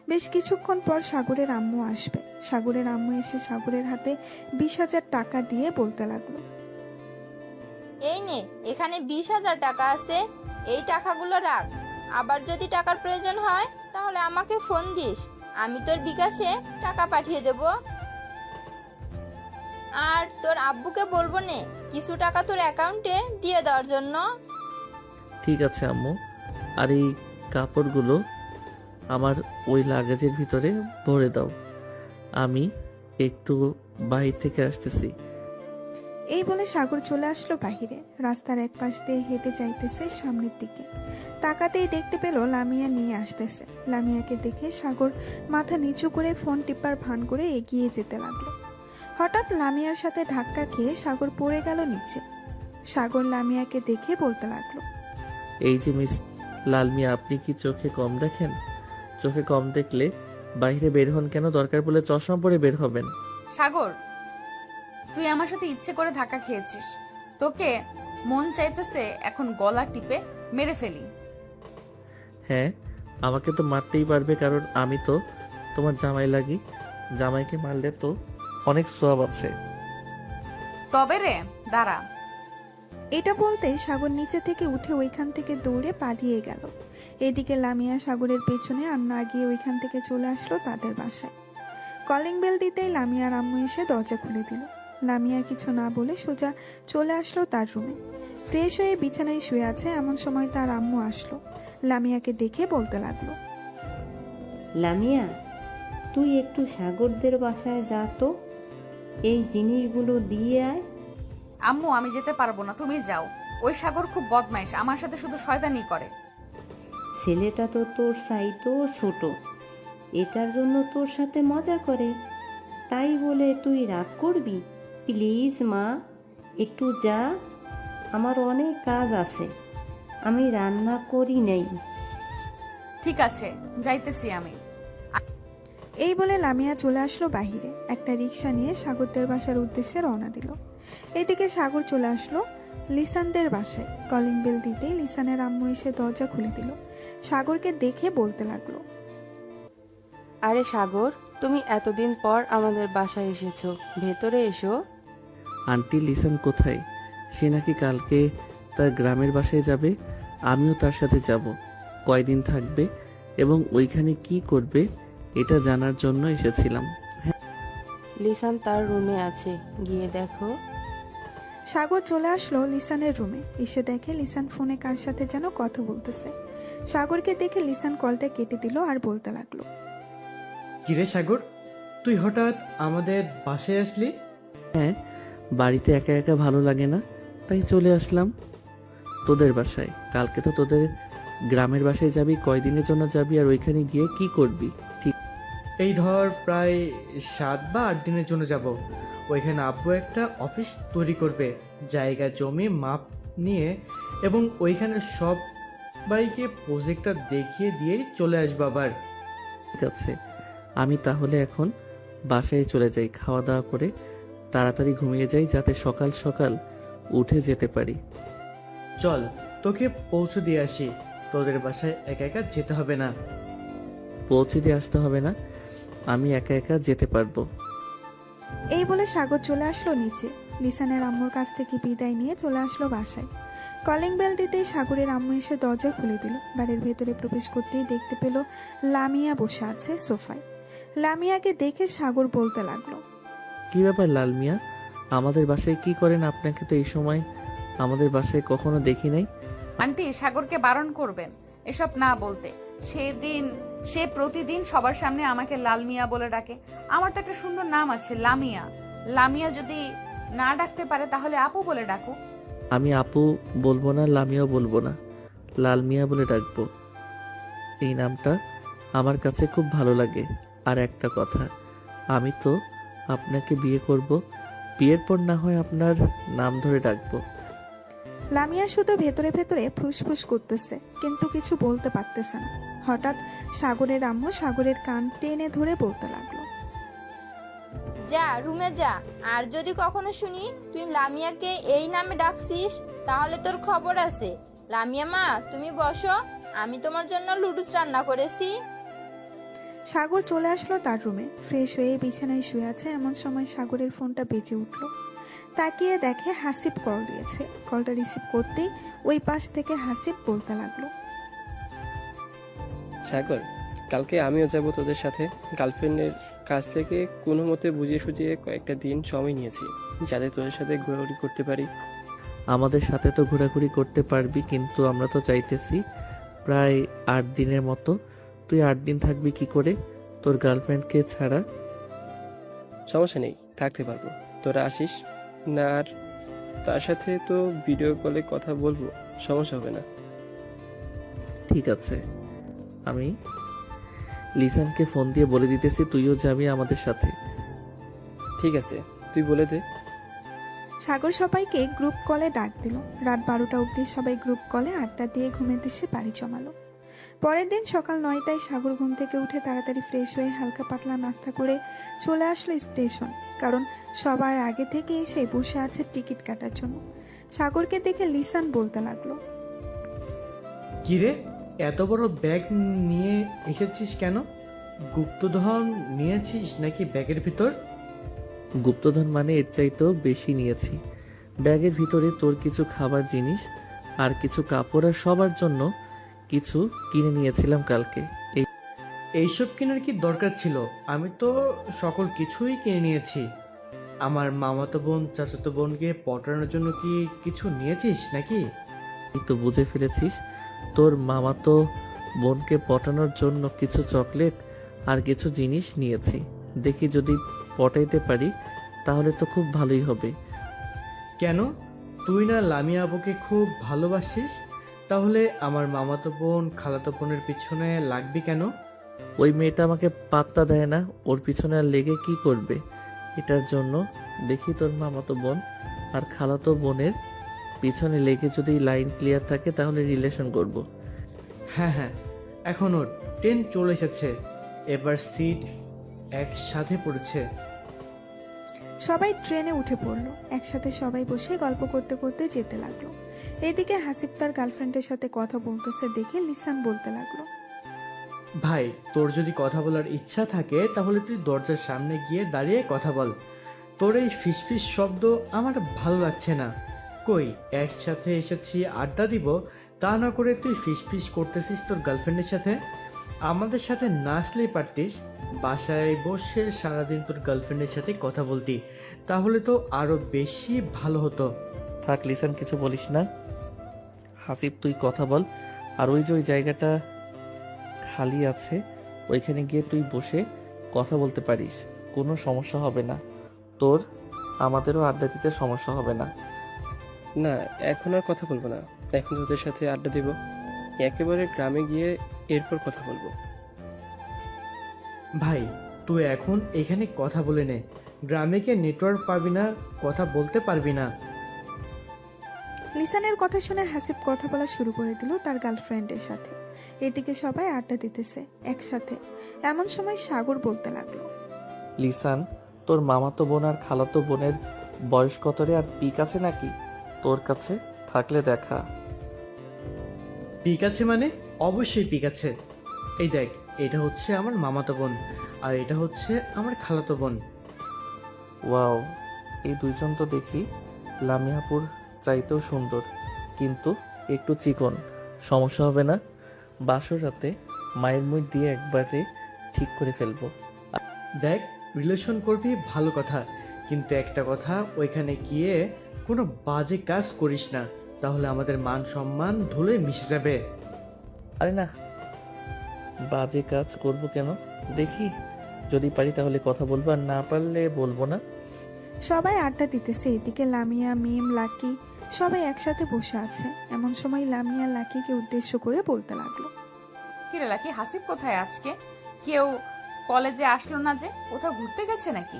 বেশ কিছুক্ষণ পর সাগরের আম্মু আসবে। সাগরের আম্মু এসে সাগরের হাতে 20,000 টাকা দিয়ে বলতে লাগলো, এই নে, এখানে 20,000 টাকা আছে, এই টাকাগুলো রাখ। আবার যদি টাকার প্রয়োজন হয় তাহলে আমাকে ফোন দিস, আমি তোর বিকাশে টাকা পাঠিয়ে দেব। আর তোর আব্বুকে বলবো নে কিছু টাকা তোর অ্যাকাউন্টে দিয়ে দেওয়ার জন্য। ঠিক আছে আম্মু, আর এই কাপড়গুলো আমার ওই লাগেজের ভিতরে ভরে দাও। আমি একটু বাইরে থেকে আসতেছি। এই বলে সাগর চলে আসলো বাহিরে। রাস্তার এক পাশ দিয়ে হেঁটে যাইতেছে সামনের দিকে। তাকাতেই দেখতে পেল লামিয়া নিয়ে আসতেছে। লামিয়াকে দেখে সাগর মাথা নিচু করে ফোন টিপার ভান করে এগিয়ে যেতে লাগলো। হঠাৎ লামিয়ার সাথে ধাক্কা খেয়ে সাগর পড়ে গেল নিচে। সাগর লামিয়াকে দেখে বলতে লাগলো, এই যে মিস লালমিয়া, আপনি কি চোখে কম দেখেন? চোখে কম দেখলে বাইরে বের হন কেন? দরকার পড়লে চশমা পরে বের হবেন। সাগর, তুই আমার সাথে ইচ্ছে করে ধাক্কা খেয়েছিস। তোকে মন চাইতেছে এখন গলা টিপে মেরে ফেলি। হ্যাঁ, আমাকে তো মারতেই পারবে, কারণ আমি তো তোমার জামাই লাগি। জামাইকে মারলে তো অনেক সওয়াব আছে। তবে রে, দাঁড়া। এটা বলতেই সাগর নিচে থেকে উঠে ওইখান থেকে দৌড়ে পালিয়ে গেল। এদিকে লামিয়া সাগরের পেছনে আর না গিয়ে ওইখান থেকে চলে আসলো তাদের বাসায়। কলিং বেল দিতেই লামিয়ার আম্মু এসে দরজা খুলে দিল। লামিয়া কিছু না বলে সোজা চলে আসলো তার রুমে। ফ্রেশ হয়ে বিছানায় শুয়ে আছে এমন সময় তার আম্মু আসলো। লামিয়াকে দেখে বলতে লাগলো, লামিয়া, তুই একটু সাগরদের বাসায় যা তো, এই জিনিসগুলো দিয়ে আয়। আম্মু, আমি যেতে পারবো না, তুমি যাও। ওই সাগর খুব বদমাইশ, আমার সাথে শুধু শয়তানি করে। ছেলেটা তো তোর চাইতেও ছোট, এটার জন্য তোর সাথে মজা করে, তাই বলে তুই রাগ করবি? প্লিজ মা, একটু যা, আমার অনেক কাজ আছে, আমি রান্না করি নেই। ঠিক আছে, যাইতেছি আমি। এই বলে লামিয়া চলে আসলো বাহিরে। একটা রিক্সা নিয়ে সাগরদের বাসার উদ্দেশ্যে রওনা দিল। এদিকে সাগর চলে আসলো লিসানদের বাসায়। কলিং বেল দিতেই লিসানের আম্মু এসে দরজা খুলে দিল। সাগরকে দেখে বলতে লাগলো, আরে সাগর, তুমি এতদিন পর আমাদের বাসায় এসেছো, ভেতরে এসো। আন্টি লিসান কোথায়? সে নাকি কালকে তার গ্রামের বাসায় যাবে। আমিও তার সাথে যাব। কয়দিন থাকবে এবং ওইখানে কি করবে এটা জানার জন্য এসেছিলাম। লিসান তার রুমে আছে, গিয়ে দেখো। সাগর চলে আসলো লিসানের রুমে। এসে দেখে লিসান ফোনে কার সাথে যেন কথা বলতেছে। সাগরকে দেখে লিসান কলটা কেটে দিল আর বলতে লাগলো, কিরে সাগর, তুই হঠাৎ আমাদের বাসায় আসলি? হ্যাঁ, বাড়িতে একা একা ভালো লাগে না, তাই চলে আসলাম তোদের বাসায়। কালকে তো তোদের গ্রামের বাসায় যাবি, কয়দিনের জন্য যাবি আর ওইখানে গিয়ে কি করবি? ঠিক এই ধর প্রায় 7 বা 8 দিনের জন্য যাব। ওইখানে আব্বু একটা অফিস তৈরি করবে, জায়গা জমি মাপ নিয়ে, এবং ওইখানে সবাইকে প্রজেক্টটা দেখিয়ে দিয়েই চলে আসবো আবার। আছে, আমি তাহলে এখন বাসায় চলে যাই, খাওয়া দাওয়া করে তাড়াতাড়ি ঘুমিয়ে যাই, যাতে সকাল সকাল উঠে যেতে পারি। চল, তোকে পৌঁছে দিয়ে আসি। তোদের বাসায় একা একা যেতে হবে না। পৌঁছে দিয়ে আসতে হবে না, আমি একা একা যেতে পারবো। এই বলে সাগর চলে আসলো নিচে। লিসানের আম্মুর কাছ থেকে বিদায় নিয়ে চলে আসলো বাসায়। কলিং বেল দিতেই সাগরের আম্মু এসে দরজা খুলে দিল। বাড়ির ভেতরে প্রবেশ করতেই দেখতে পেল লামিয়া বসে আছে সোফায়। লামিয়াকে দেখে সাগর বলতে লাগলো, কি ব্যাপার লাল মিয়া, আমাদের বাসায় কি করেন? আপনাকে তো এই সময় আমাদের বাসায় কখনো দেখি নাই। আন্টি, সাগরকে বারণ করবেন এসব না বলতে। সে প্রতিদিন সবার সামনে আমাকে লাল মিয়া বলে ডাকে। আমার তো একটা সুন্দর নাম আছে, লামিয়া। লামিয়া যদি না ডাকতে পারে তাহলে আপু বলে ডাকো। আমি আপু বলবো না, লামিয়াও বলবো না, লাল মিয়া বলে ডাকবো। এই নামটা আমার কাছে খুব ভালো লাগে। আর একটা কথা, আমি তো আপনাকে বিয়ে করব, বিয়ের পর না হয় আপনার নাম ধরে ডাকবো। লামিয়া শুধু ভেতরে ভেতরে ফুসফুস করতেছে, কিন্তু কিছু বলতে পারতেছে না। হঠাৎ সাগরের আম্মু সাগরের কান টেনে ধরে বলতে লাগলো, যা রুমে যা, আর যদি কখনো শুনি তুই লামিয়াকে এই নামে ডাকছিস তাহলে তোর খবর আছে। লামিয়া মা, তুমি বসো, আমি তোমার জন্য লুডুস রান্না করেছি। সাগর চলে আসলো তার রুমে। ফ্রেশ হয়ে বিছানায় শুয়ে আছে, এমন সময় সাগরের ফোনটা বেজে উঠল। তাকিয়ে দেখে হাসিব কল দিয়েছে। কলটা রিসিভ করতেই ওই পাশ থেকে হাসিব বলতে লাগলো, সাগর, কালকে আমিও যাব তোদের সাথে। গার্লফ্রেন্ডের কাছ থেকে কোনো মতে বুঝিয়ে সুঝিয়ে কয়েকটা দিন সময় নিয়েছি, যাতে তোদের সাথে ঘোরাঘুরি করতে পারি। আমাদের সাথে তো ঘোরাঘুরি করতে পারবি, কিন্তু আমরা তো চাইতেছি প্রায় 8 দিনের মতো। তুই 8 দিন থাকবি কি করে তোর গার্লফ্রেন্ডকে ছাড়া? সমস্যা নেই, থাকতে পারবো, তোরা আসিস না। আর তার সাথে তো ভিডিও কলে কথা বলবো, সমস্যা হবে না। ঠিক আছে, আমি লিসানকে ফোন দিয়ে বলে দিতেছি তুইও যাবি আমাদের সাথে। ঠিক আছে, তুই বলে দে। সাগর সবাইকে গ্রুপ কলে ডাক দিল। রাত 12টা অবধি সবাই গ্রুপ কলে আড্ডা দিয়ে ঘুমের দেশে বাড়ি জমালো। পরের দিন সকাল 9টায় সাগর ঘুম থেকে উঠে তাড়াতাড়ি ফ্রেশ হয়ে হালকা পাতলা নাস্তা করে চলে আসলো স্টেশন, কারণ সবার আগে থেকে এসে বসে আছে টিকিট কাটার জন্য। সাগরকে দেখে লিসান বলতে লাগলো, কিরে, এত বড় ব্যাগ নিয়ে এসেছিস কেন? গুপ্তধন নিয়েছিস নাকি ব্যাগের ভিতর? গুপ্তধন মানে এর চাইতেও বেশি নিয়েছি। ব্যাগের ভিতরে তোর কিছু খাবার জিনিস আর কিছু কাপড় আর সবার জন্য কিছু কিনে নিয়েছিলাম কালকে। এইসব কেনার কি দরকার ছিল? আমি তো সকল কিছুই কিনে নিয়েছি। আমার মামাতো বোন চাচাতো বোনকে পটানোর জন্য কি কিছু নিয়েছিস নাকি? এই তো বুঝে ফেলেছিস, তোর মামাতো বোনকে পটানোর জন্য কিছু চকলেট আর কিছু জিনিস নিয়েছি। দেখি যদি পটাইতে পারি তাহলে তো খুব ভালোই হবে। কেন, তুই না লামিয়া আবুকে খুব ভালোবাসিস? তাহলে আমার মামাতো বোন খালাতো বোনের পিছনে লাগবি কেন? ওই মেয়েটা আমাকে পাত্তা দেয় না, ওর পিছনে আর লেগে কি করবে? এটার জন্য দেখি তোর মামাতো বোন আর খালাতো বোনের পিছনে লেগে যদি লাইন ক্লিয়ার থাকে তাহলে রিলেশন করব। হ্যাঁ হ্যাঁ, এখন ওর ট্রেন চলে এসেছে, এবার সিট একসাথে পড়েছে। সবাই ট্রেনে উঠে পড়লো। একসাথে সবাই বসে গল্প করতে করতে যেতে লাগলো। এইদিকে হাসিব তার গার্লফ্রেন্ডের সাথে কথা বলতেছে দেখে লিসান বলতে লাগলো, ভাই, তোর যদি কথা বলার ইচ্ছা থাকে তাহলে তুই দরজার সামনে গিয়ে দাঁড়িয়ে কথা বল। তোর এই ফিসফিস শব্দ আমার ভালো লাগছে না। কই, একসাথে এসেছি আড্ডা দিব, তা না করে তুই ফিসফিস করতেছিস তোর গার্লফ্রেন্ডের সাথে। আমাদের সাথে না আসলেই পারতিস, বাসায় বসে সারাদিন তোর গার্লফ্রেন্ডের সাথে কথা বলতি, তাহলে তো আরো বেশি ভালো হতো। থাক লিসান, কিছু বলিস না। হাসিব তুই কথা বল, আর ওই যে ওই জায়গাটা খালি আছে ওইখানে গিয়ে তুই বসে কথা বলতে পারিস, কোনো সমস্যা হবে না তোর, আমাদেরও আড্ডা দিতে সমস্যা হবে না। না, এখন আর কথা বলবো না। এখন তোদের সাথে আড্ডা দিব, একেবারে গ্রামে গিয়ে এরপর কথা বলবো। ভাই তুই এখন এখানে কথা বলে নে, গ্রামে গিয়ে নেটওয়ার্ক পাবি না, কথা বলতে পারবি না। লিসানের কথা শুনে হাসিব কথা বলা শুরু করে দিল তার গার্লফ্রেন্ডের সাথে। এদিকে সবাই আড্ডা দিতেছে একসাথে। এমন সময় সাগর বলতে লাগলো, লিসান, তোর মামাতো বোন আর খালাতো বোনের বয়স কত রে? আর পিক আছে নাকি তোর কাছে? থাকলে দেখা। পিক আছে মানে? অবশ্যই পিক আছে। এই দেখ, এটা হচ্ছে আমার মামাতো বোন আর এটা হচ্ছে আমার খালাতো বোন। ওয়াও, এই দুইজন তো দেখি লামিয়াপুর চাইতেও সুন্দর, কিন্তু একটু চিকন। সমস্যা হবে না? বাসর রাতে মায়ের মুখ দিয়ে একবারে ঠিক করে ফেলবো। দেখ, রিলেশন করবি ভালো কথা, কিন্তু একটা কথা, ওইখানে গিয়ে কোনো বাজে কাজ করিস না, তাহলে আমাদের মান সম্মান ধুলে মিশে যাবে। আরে না, বাজে কাজ করব কেন? দেখি যদি পারি তাহলে কথা বলবো, আর না পারলে বলবো না। সবাই আড্ডা দিতেছে। এদিকে লামিয়া, মিম, লাকি সবাই একসাথে বসে আছে। এমন সময় লামিয়া লাকিকে উদ্দেশ্য করে বলতে লাগলো, কিরে লাকি, হাসিব কোথায় আজকে? কেউ কলেজে আসলো না যে? কোথাও ঘুরতে গেছে নাকি?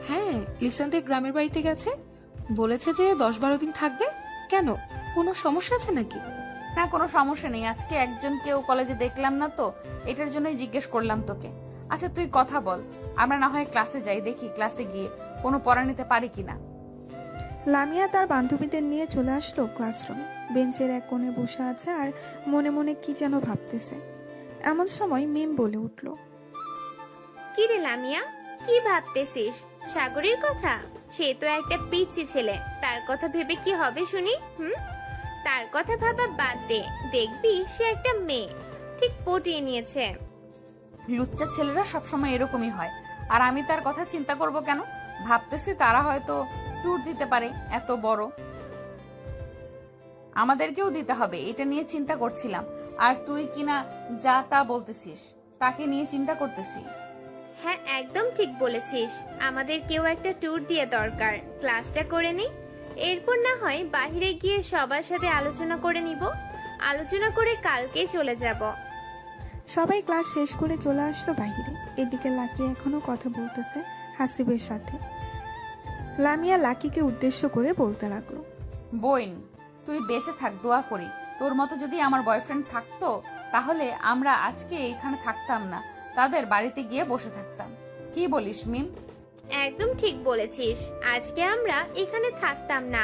হ্যাঁ, লিসানদের গ্রামের বাড়িতে গেছে, বলেছে যে 10-12 দিন থাকবে। কেন, কোনো সমস্যা আছে নাকি? না, কোনো সমস্যা নেই। আজকে একজন কেউ কলেজে দেখলাম না তো, এটার জন্যই জিজ্ঞেস করলাম তোকে। আচ্ছা তুই কথা বল, আমরা না হয় ক্লাসে যাই, দেখি ক্লাসে গিয়ে কোনো পড়া নিতে পারি কিনা। লামিয়া তার বান্ধবীদের নিয়ে চলে আসলো ক্লাসরুমে। বেঞ্চের এক কোণে বসে আছে আর মনে মনে কি যেন ভাবতেছে। এমন সময় মিম বলে উঠল, কি রে লামিয়া, কি ভাবতেছিস? সাগরের কথা? সে তো একটা পিচ্চি ছেলে, তার কথা ভেবে কি হবে শুনি? তার কথা ভাবা বাদ দে, দেখবি সে একটা মেয়ে, ঠিক পটিয়ে নিয়েছে। লুচ্চা ছেলেরা সবসময় এরকমই হয়, আর আমি তার কথা চিন্তা করব কেন? ভাবতেছি তারা হয়তো ট্যুর দিতে পারে এত বড়, আমাদেরকেও দিতে হবে, এটা নিয়ে চিন্তা করছিলাম। আর তুই কিনা যা তা বলতেছিস, তাকে নিয়ে চিন্তা করতেছি। হ্যাঁ, একদম ঠিক বলেছিস, আমাদের কেউ একটা ট্যুর দিয়ে দরকার। ক্লাসটা করে নি, এরপর না হয় বাইরে গিয়ে সবার সাথে আলোচনা করে নিব। আলোচনা করে কালকেই চলে যাব। সবাই ক্লাস শেষ করে চলে আসলো বাইরে। এদিকে লাকি এখনো কথা বলতেছে হাসিবের সাথে। লামিয়া লাকিকে উদ্দেশ্য করে বলতে লাগলো, বোন, তুই বেঁচে থাক, দোয়া করি। তোর মতো যদি আমার বয়ফ্রেন্ড থাকতো তাহলে আমরা আজকে এখানে থাকতাম না, তাদের বাড়িতে গিয়ে বসে থাকতাম। কি বলিস মিম? একদম ঠিক বলেছিস, আজকে আমরা এখানে থাকতাম না।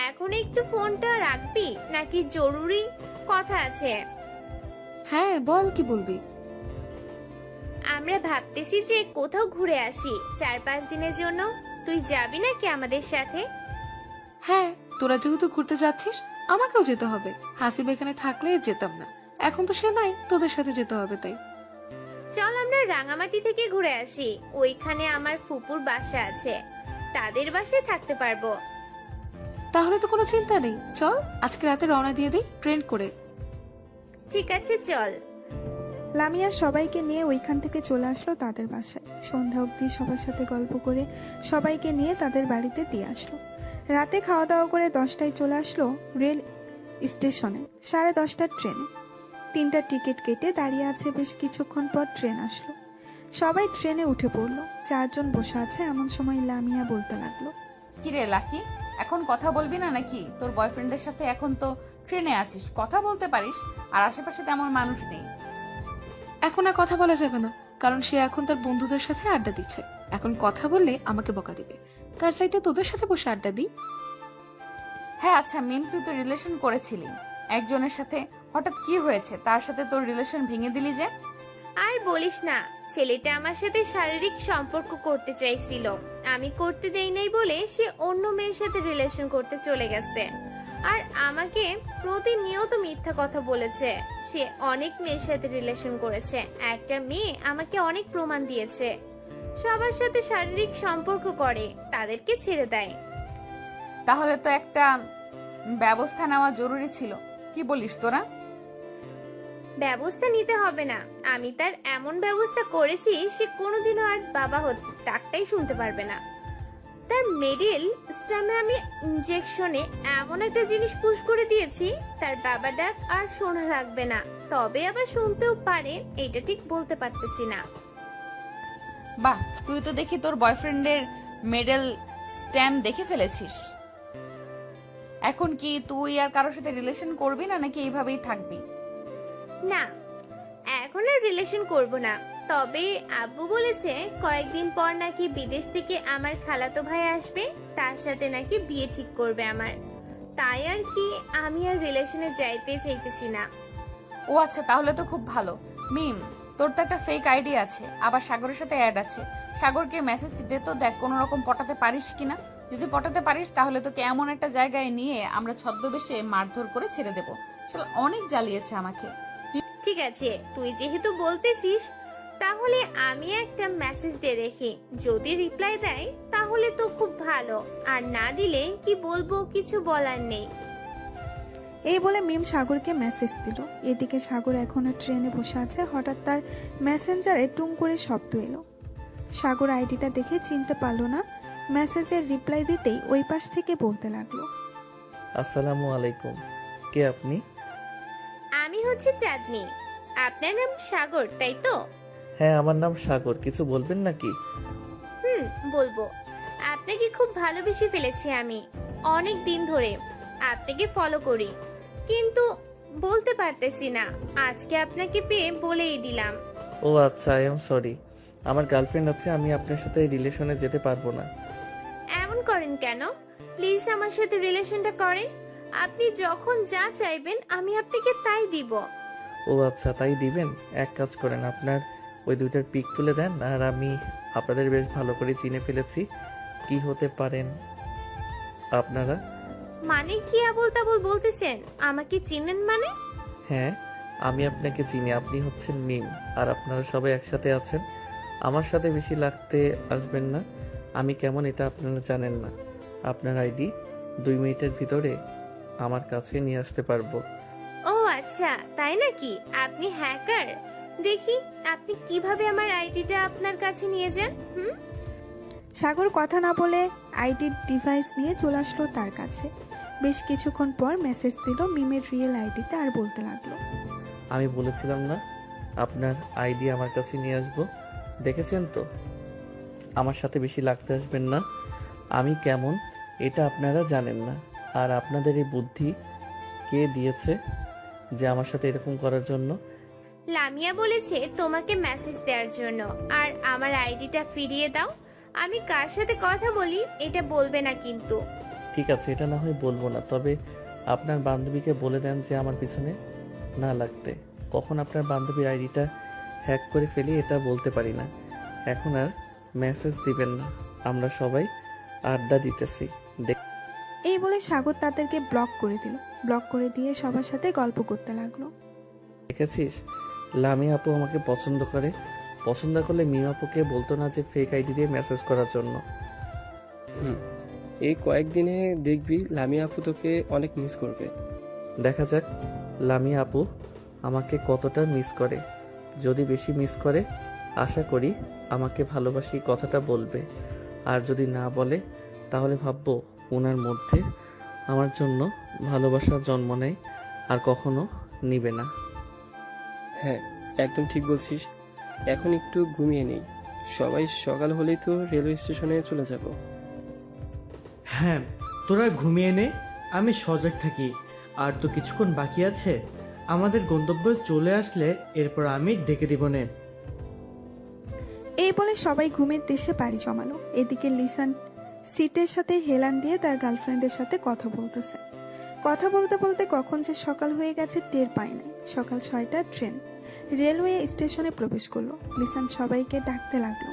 এখন একটু ফোনটা রাখবি নাকি জরুরি কথা আছে? হ্যাঁ বল, কি বলবি? আমরা ভাবতেছি যে কোথাও ঘুরে আসি 4-5 দিনের জন্য। তুই যাবি নাকি আমাদের সাথে? হ্যাঁ, তোরা যেহেতু ঘুরতে যাচ্ছিস আমাকেও যেতে হবে। হাসিব এখানে থাকলে যেতাম না, এখন তো সে নাই, তোদের সাথে যেতে হবে। তাই চল আমরা রাঙামাটি থেকে ঘুরে আসি, ওইখানে আমার ফুপুর বাসা আছে, তাদের বাসায় থাকতে পারবো। তাহলে তো কোনো চিন্তা নেই, চল আজকে রাতে রওনা দিয়ে দিই ট্রেন করে। ঠিক আছে চল। লামিয়া সবাইকে নিয়ে ওইখান থেকে চলে আসলো তাদের বাসায়। সন্ধ্যা অবধি সবার সাথে গল্প করে সবাইকে নিয়ে তাদের বাড়িতে দিয়ে আসলো। রাতে খাওয়া দাওয়া করে 10টায় চলে আসলো রেল স্টেশনে। 10:30টার ট্রেনে 3টা টিকিট কেটে দাঁড়িয়ে আছে। বেশ কিছুক্ষণ পর ট্রেন আসলো, সবাই ট্রেনে উঠে পড়লো। 4 জন বসে আছে। এমন সময় লামিয়া বলতে লাগলো, কিরে লাকি, এখন কথা বলবি না নাকি? তোর বয়ফ্রেন্ডের সাথে এখন তো ট্রেনে আছিস, কথা বলতে পারিস, আর আশেপাশে তেমন মানুষ নেই। এখন আর কথা বলা যাবে না, কারণ সে এখন তার বন্ধুদের সাথে আড্ডা দিচ্ছে। এখন কথা বললে আমাকে বকা দিবে, তার চাইতে তোদের সাথে বসে আড্ডা দিই। হ্যাঁ আচ্ছা মিম, তুই তো রিলেশন করেছিলি একজনের সাথে, হঠাৎ কি হয়েছে? তার সাথে তোর রিলেশন ভেঙে দিলি যে? আর বলিস না, ছেলেটা আমার সাথে শারীরিক সম্পর্ক করতে চাইছিল, আমি করতে দেই নাই বলে সে অন্য মেয়ের সাথে রিলেশন করতে চলে গেছে। আর আমাকে প্রতিনিয়ত মিথ্যা কথা বলেছে। সে অনেক মেয়ের সাথে রিলেশন করেছে। একটা মেয়ে আমাকে অনেক প্রমাণ দিয়েছে। সবার সাথে শারীরিক সম্পর্ক করে, তাদেরকে ছেড়ে দেয়। তাহলে তো একটা ব্যবস্থা নেওয়া জরুরি ছিল। কি বলিস তোরা? ব্যবস্থা নিতে হবে না, আমি তার এমন ব্যবস্থা করেছি সে কোনোদিনও আর বাবা ডাকটাই শুনতে পারবে না। তার মিডল স্টামে আমি ইনজেকশনে এমন একটা জিনিস পুশ করে দিয়েছি, তার বাবা ডাক আর শোনা লাগবে না। তবে আবার শুনতেও পারে, এটা ঠিক বলতে পারতেছি না। বাহ, তুই তো দেখি তোর বয়ফ্রেন্ডের মেডেল স্ট্যাম্প দেখে ফেলেছিস। এখন কি তুই আর কারোর সাথে রিলেশন করবি না, নাকি এইভাবেই থাকবি? না, এখন আর রিলেশন করব না। তবে আব্বু বলেছে কয়েকদিন পর নাকি বিদেশ থেকে আমার খালাতো ভাই আসবে, তার সাথে নাকি বিয়ে ঠিক করবে আমার। তাই আর কি আমি আর রিলেশনে যাইতে চাইতেছি না। ও আচ্ছা, তাহলে তো খুব ভালো। মিম, তোর তো একটা ফেক আইডি আছে, আবার সাগরের সাথে অ্যাড আছে। সাগরকে মেসেজ দে তো, দেখ কোনো রকম পটাতে পারিস কিনা। যদি পটাতে পারিস তাহলে তোকে এমন একটা জায়গায় নিয়ে আমরা ছদ্মবেশে মারধর করে ছেড়ে দেবো। শালা অনেক জ্বালিয়েছে আমাকে। ঠিক আছে, তুই যেহেতু বলতেছিস তাহলে আমি একটা মেসেজ দিয়ে দেখি। যদি রিপ্লাই দেয় তাহলে তো খুব ভালো, আর না দিলে কি বলবো কিছু বলার নেই। এই বলে মিম সাগরকে মেসেজ দিল। এদিকে সাগর এখনো ট্রেনে বসে আছে। হঠাৎ তার মেসেঞ্জারে টুং করে শব্দ এলো। সাগর আইডিটা দেখে চিনতে পারলো না। মেসেজের রিপ্লাই দিতেই ওই পাশ থেকে বলতে লাগলো, আসসালামু আলাইকুম, কে আপনি? আমি হচ্ছে চাঁদনি। আপনার নাম সাগর, তাই তো? হ্যাঁ, আমার নাম সাগর। কিছু বলবেন নাকি? বলবো। আপনাকে খুব ভালোবেসে ফেলেছি আমি অনেক দিন ধরে। আপনাকে ফলো করি, কিন্তু বলতে পারতেছি না। আজকে আপনাকে পেয়ে বলেই দিলাম। ও আচ্ছা, আই এম সরি। আমার গার্লফ্রেন্ড আছে, আমি আপনার সাথে রিলেশনে যেতে পারবো না। এমন করেন কেন? প্লিজ আমার সাথে রিলেশনটা করেন। আপনি যখন যা চাইবেন আমি আপনাকে তাই দিব। ও আচ্ছা, তাই দিবেন? এক কাজ করেন, আপনার ওই দুইটার পিক তুলে দেন, আর আমি আপনাদের বেশ ভালো করে চিনে ফেলেছি। কি হতে পারেন আপনারা? মানে কি আবল তাবল বলতেছেন? আমাকে চিনেন মানে? হ্যাঁ, আমি আপনাকে চিনি। আপনি হচ্ছেন মিম, আর আপনারা সবাই একসাথে আছেন। আমার সাথে বেশি লাগতে আসবেন না। আমি কেমন এটা আপনারা জানেন না। আপনার আইডি 2 মিনিটের ভিতরে আমার কাছে নিয়ে আসতে পারবো। ও আচ্ছা, তাই নাকি? আপনি হ্যাকার? দেখি আপনি কিভাবে আমার আইডিটা আপনার কাছে নিয়ে যান। সাগর কথা না বলে আইডির ডিভাইস নিয়ে চলে আসলো তার কাছে। বেশ কিছুক্ষণ পর মেসেজ দিল মিমের রিয়েল আইডিতে, আর বলতে লাগলো, আমি বলেছিলাম না আপনার আইডি আমার কাছে নিয়ে আসবো? দেখেছেন তো? আমার সাথে বেশি লাগতে আসবেন না। আমি কেমন এটা আপনারা জানেন না। আর আপনাদের এই বুদ্ধি কে দিয়েছে যে আমার সাথে এরকম করার জন্য? লামিয়া বলেছে তোমাকে মেসেজ দেওয়ার জন্য। আর আমার আইডিটা ফিরিয়ে দাও। আমি কার সাথে কথা বলি এটা বলবে না কিন্তু। ঠিক আছে, এটা না হয় বলবো না, তবে আপনার বান্ধবীকে বলে দেন যে আমার পিছনে না লাগতে। কখন আপনার বান্ধবীর আইডিটা হ্যাক করে ফেলি এটা বলতে পারি না। এখন আর মেসেজ দিবেন না, আমরা সবাই আড্ডা দিতেছি। এই বলে সাগর তাদেরকে ব্লক করে দিল। ব্লক করে দিয়ে সবার সাথে গল্প করতে লাগলো। দেখেছিস, লামি আপু আমাকে পছন্দ করে। পছন্দ করলে মিম আপুকে বলতো না যে ফেক আইডি দিয়ে মেসেজ করার জন্য। এই কয়েকদিনে দেখবি লামিয়া আপু তোকে অনেক মিস করবে। দেখা যাক লামি আপু আমাকে কতটা মিস করে। যদি বেশি মিস করে, আশা করি আমাকে ভালোবাসি কথাটা বলবে। আর যদি না বলে, তাহলে ভাববো ওনার মধ্যে আমার জন্য ভালোবাসার জন্ম নেয় আর কখনো নিবে না। হ্যাঁ, একদম ঠিক বলছিস। এখন একটু ঘুমিয়ে নেই, সবাই সকাল হলেই তো রেলওয়ে স্টেশনে চলে যাব। হ্যাঁ, তোরা ঘুমিয়ে নে, আমি সজাগ থাকি। আর তো কিছুক্ষণ বাকি আছে। আমাদের গন্তব্য চলে আসলে এরপর আমি ডেকে দিব নে। এই বলে সবাই ঘুমের দেশে পাড়ি জমালো। এদিকে লিসান সিটের সাথে হেলান দিয়ে তার গার্লফ্রেন্ডের সাথে কথা বলতেছে। কথা বলতে বলতে কখন যে সকাল হয়ে গেছে টের পায় নাই। সকাল 6টার ট্রেন রেলওয়ে স্টেশনে প্রবেশ করলো। লিসান সবাইকে ডাকতে লাগলো।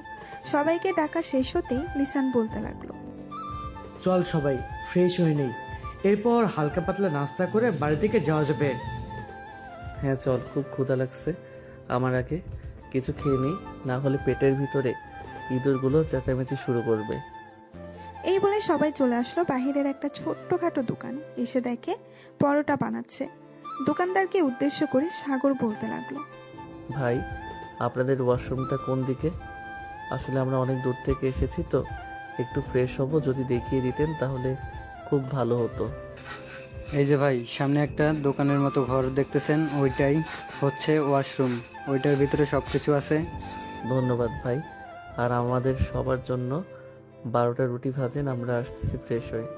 সবাইকে ডাকা শেষ হতেই লিসান বলতে লাগলো, চল সবাই ফ্রেশ হয়ে নেই, এরপর হালকা পাতলা নাস্তা করে বাড়ি থেকে যাওয়া যাবে। হ্যাঁ চল, খুব ক্ষুধা লাগছে। আমার আগে কিছু খেয়ে নিই, না হলে পেটের ভিতরে ইঁদুরগুলো চেঁচামেচি শুরু করবে। এই বলে সবাই চলে আসলো বাহিরের একটা ছোট্টখাটো দোকান। এসে দেখে পরোটা বানাচ্ছে। দোকানদারকে উদ্দেশ্য করে সাগর বলতে লাগলো, ভাই, আপনাদের ওয়াশরুমটা কোন দিকে? আসলে আমরা অনেক দূর থেকে এসেছি তো, একটু ফ্রেশ হব, যদি দেখিয়ে দিতেন তাহলে খুব ভালো হতো। এই যে ভাই, সামনে একটা দোকানের মতো ঘর দেখতেছেন, ওইটাই হচ্ছে ওয়াশরুম। ওইটার ভিতরে সব কিছু আছে। ধন্যবাদ ভাই। আর আমাদের সবার জন্য 12টা রুটি ভাজেন, আমরা আসতেছি ফ্রেশ হয়ে।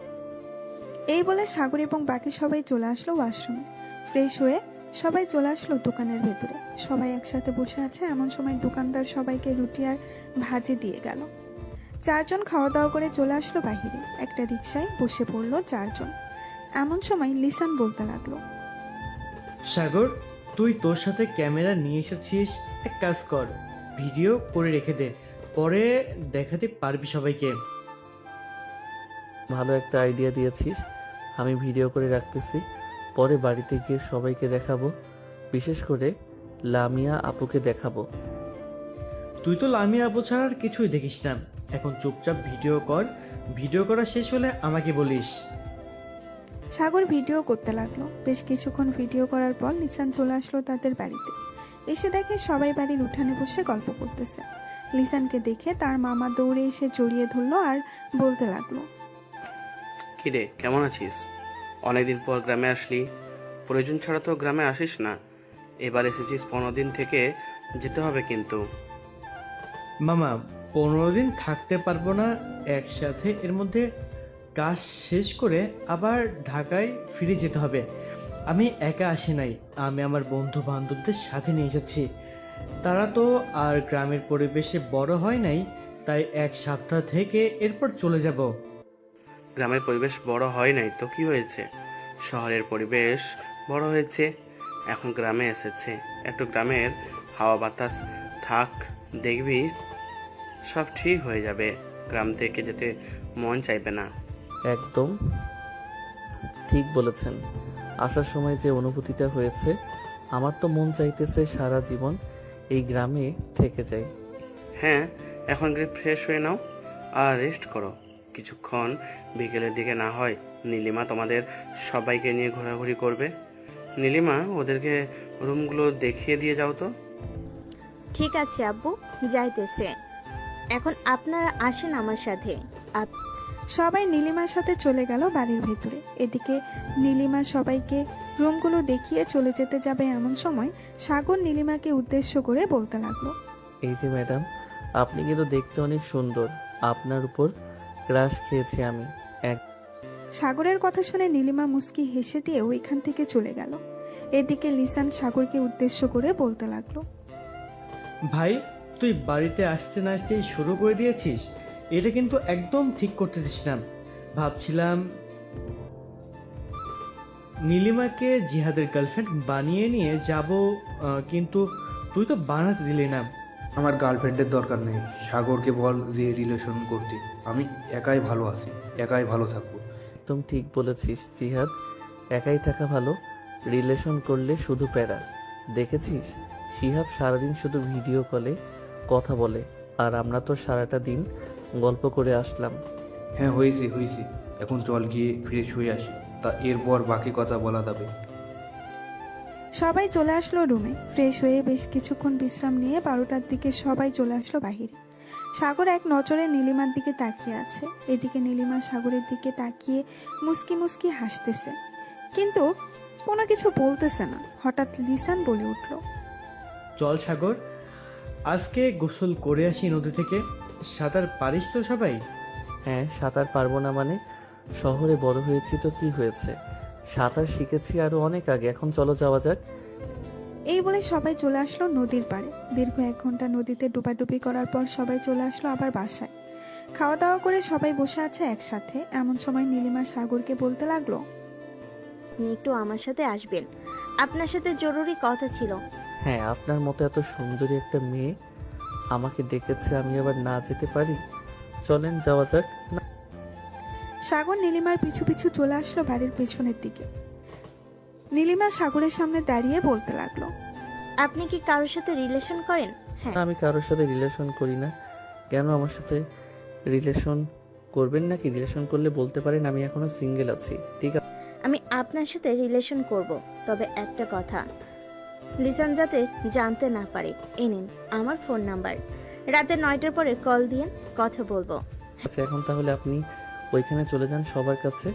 এই বলে সাগর এবং বাকি সবাই চলে আসলো ওয়াশরুমে। ফ্রেশ হয়ে সবাই চলে আসলো দোকানের ভেতরে। সবাই একসাথে বসে আছে, এমন সময় দোকানদার সবাইকে রুটি আর ভাজি দিয়ে গেল। 4 জন খাওয়া দাওয়া করে চলে আসলো বাহিরে। একটা রিকশায় বসে পড়লো 4 জন। এমন সময় লিসান বলতে লাগলো, সাগর, তুই তোর সাথে ক্যামেরা নিয়ে এসেছিস, এক কাজ কর, ভিডিও করে রেখে দে, পরে দেখাতে পারবি সবাইকে। ভালো একটা আইডিয়া দিয়েছিস, আমি ভিডিও করে রাখতেছি, পরে বাড়িতে গিয়ে সবাইকে দেখাবো, বিশেষ করে লামিয়া আপুকে দেখাবো। তুই তো লামিয়া আপু ছাড়া আর কিছুই দেখিস না, এখন চুপচাপ ভিডিও কর, ভিডিও করা শেষ হলে আমাকে বলিস। সাগর ভিডিও করতে লাগলো। বেশ কিছুক্ষণ ভিডিও করার পর লিসান চলে আসলো তাদের বাড়িতে। এসে দেখে সবাই বাড়ির উঠানে বসে গল্প করতেছে। লিসানকে দেখে তার মামা দৌড়ে এসে জড়িয়ে ধরলো আর বলতে লাগলো, কিরে, কেমন আছিস? অনেকদিন পর গ্রামে আসলি, প্রয়োজন ছাড়া তো গ্রামে আসিস না, এবার এসেছিস 15 দিন থেকে যেতে হবে কিন্তু। মামা, 15 দিন থাকতে পারবো না একসাথে, এর মধ্যে কাজ শেষ করে আবার ঢাকায় ফিরে যেতে হবে। আমি একা আসি নাই, আমি আমার বন্ধু বান্ধবদের সাথে নিয়ে যাচ্ছি। তারা তো আর গ্রামের পরিবেশে বড় হয় নাই, তাই 1 সপ্তাহ থেকে এরপর চলে যাব। গ্রামের পরিবেশ বড় হয় নাই তো কি হয়েছে, শহরের পরিবেশ বড় হয়েছে, এখন গ্রামে এসেছে, একটু গ্রামের হাওয়া বাতাস থাক, দেখবি সব ঠিক হয়ে যাবে, গ্রাম থেকে যেতে মন চাইবে না। একদম ঠিক বলেছেন। আসার সময় যে অনুভূতিটা হয়েছে, আমার তো মন চাইতেছে সারা জীবন এই গ্রামে থেকে যাই। হ্যাঁ, এখন গিয়ে ফ্রেশ হয়ে নাও আর রেস্ট করো কিছুক্ষণ, বিকেলের দিকে না হয় নীলিমা তোমাদের সবাইকে নিয়ে ঘোরাঘুরি করবে। নীলিমা, ওদেরকে রুমগুলো দেখিয়ে দিয়ে যাও তো। ঠিক আছে আব্বু, যাইতেছে। এখন আপনারা আসেন আমার সাথে। সবাই নীলিমার সাথে চলে গেল বাড়ির ভেতরে। এদিকে নীলিমা সবাইকে রুমগুলো দেখিয়ে চলে যেতে যাবে, এমন সময় সাগর নীলিমাকে উদ্দেশ্য করে বলতে লাগলো, এই যে ম্যাডাম, আপনি কিন্তু দেখতে অনেক সুন্দর, আপনার উপর ক্রাশ খেয়েছি আমি। সাগরের কথা শুনে নীলিমা মুস্কি হেসে দিয়ে ওইখান থেকে চলে গেল। এদিকে লিসান সাগরকে উদ্দেশ্য করে বলতে লাগলো, ভাই, তুই বাড়িতে আসতে না আসতেই শুরু করে দিয়েছিস, এটা কিন্তু একদম ঠিক করতেছিস না। ভাবছিলাম নীলিমাকে জিহাদের গার্লফ্রেন্ড বানিয়ে নিয়ে যাব, কিন্তু তুই তো বানাতে দিলি না। আমার গার্লফ্রেন্ডের দরকার নেই, সাগরকে বল যে রিলেশন করতে, আমি একাই ভালো আছি, একাই ভালো থাকবো। একদম ঠিক বলেছিস জিহাদ, একাই থাকা ভালো, রিলেশন করলে শুধু প্যারা। দেখেছিস শিহাব সারাদিন শুধু ভিডিও কলে কথা বলে, আর আমরা তো সারাটা দিন গল্প করে আসলাম। হ্যাঁ হয়েছে, এখন চল গিয়ে ফ্রেশ হয়ে আসি, তা এরপর বাকি কথা বলা যাবে। সবাই চলে আসলো রুমে। ফ্রেশ হয়ে বেশ কিছুক্ষণ বিশ্রাম নিয়ে 12টার দিকে সবাই চলে আসলো বাহিরে। সাগর এক নজরে নীলিমার দিকে তাকিয়ে আছে। এদিকে নীলিমা সাগরের দিকে তাকিয়ে মুস্কি মুস্কি হাসতেছে, কিন্তু কোনো কিছু বলতেছে না। হঠাৎ লিসান বলে উঠল, চল সাগর, আজকে গোসল করে আসি নদী থেকে। সাঁতার পারিস তো সবাই? হ্যাঁ, সাঁতার পারবো না মানে? শহরে বড় হয়েছি তো কি হয়েছে, সাঁতার শিখেছি আরো অনেক আগে, এখন চলো যাওয়া যাক। এই বলে সবাই চলে আসলো নদীর পাড়ে। দীর্ঘ 1 ঘন্টা নদীতে ডুবাডুবি করার পর সবাই চলে আসলো আবার বাসায়। খাওয়া দাওয়া করে সবাই বসে আছে একসাথে। এমন সময় নীলিমা সাগরকে বলতে লাগলো, আপনি একটু আমার সাথে আসবেন, আপনার সাথে জরুরি কথা ছিল। হ্যাঁ, আপনার মতো এত সুন্দরী একটা মেয়ে আমাকে ডেকেছে, আমি আবার না যেতে পারি? চলেন যাওয়া যাক। সাগর নীলিমার পিছু পিছু চলে আসলো বাড়ির পেছনের দিকে। নীলিমা সাগরের সামনে দাঁড়িয়ে বলতে লাগলো, আপনি কি কারোর সাথে রিলেশন করেন? হ্যাঁ। আমি কারোর সাথে রিলেশন করি না। কেন আমার সাথে রিলেশন করবেন নাকি? রিলেশন করলে বলতে পারেন আমি এখনো সিঙ্গেল আছি। ঠিক আছে, আমি আপনার সাথে রিলেশন করব, তবে একটা কথা, লিসান যাতে জানতে না পারে। এ নিন আমার ফোন নাম্বার, রাতে 9টার পরে কল দিয়ে কথা বলবো। আচ্ছা এখন তাহলে আপনি ওইখানে চলে যান সবার কাছে।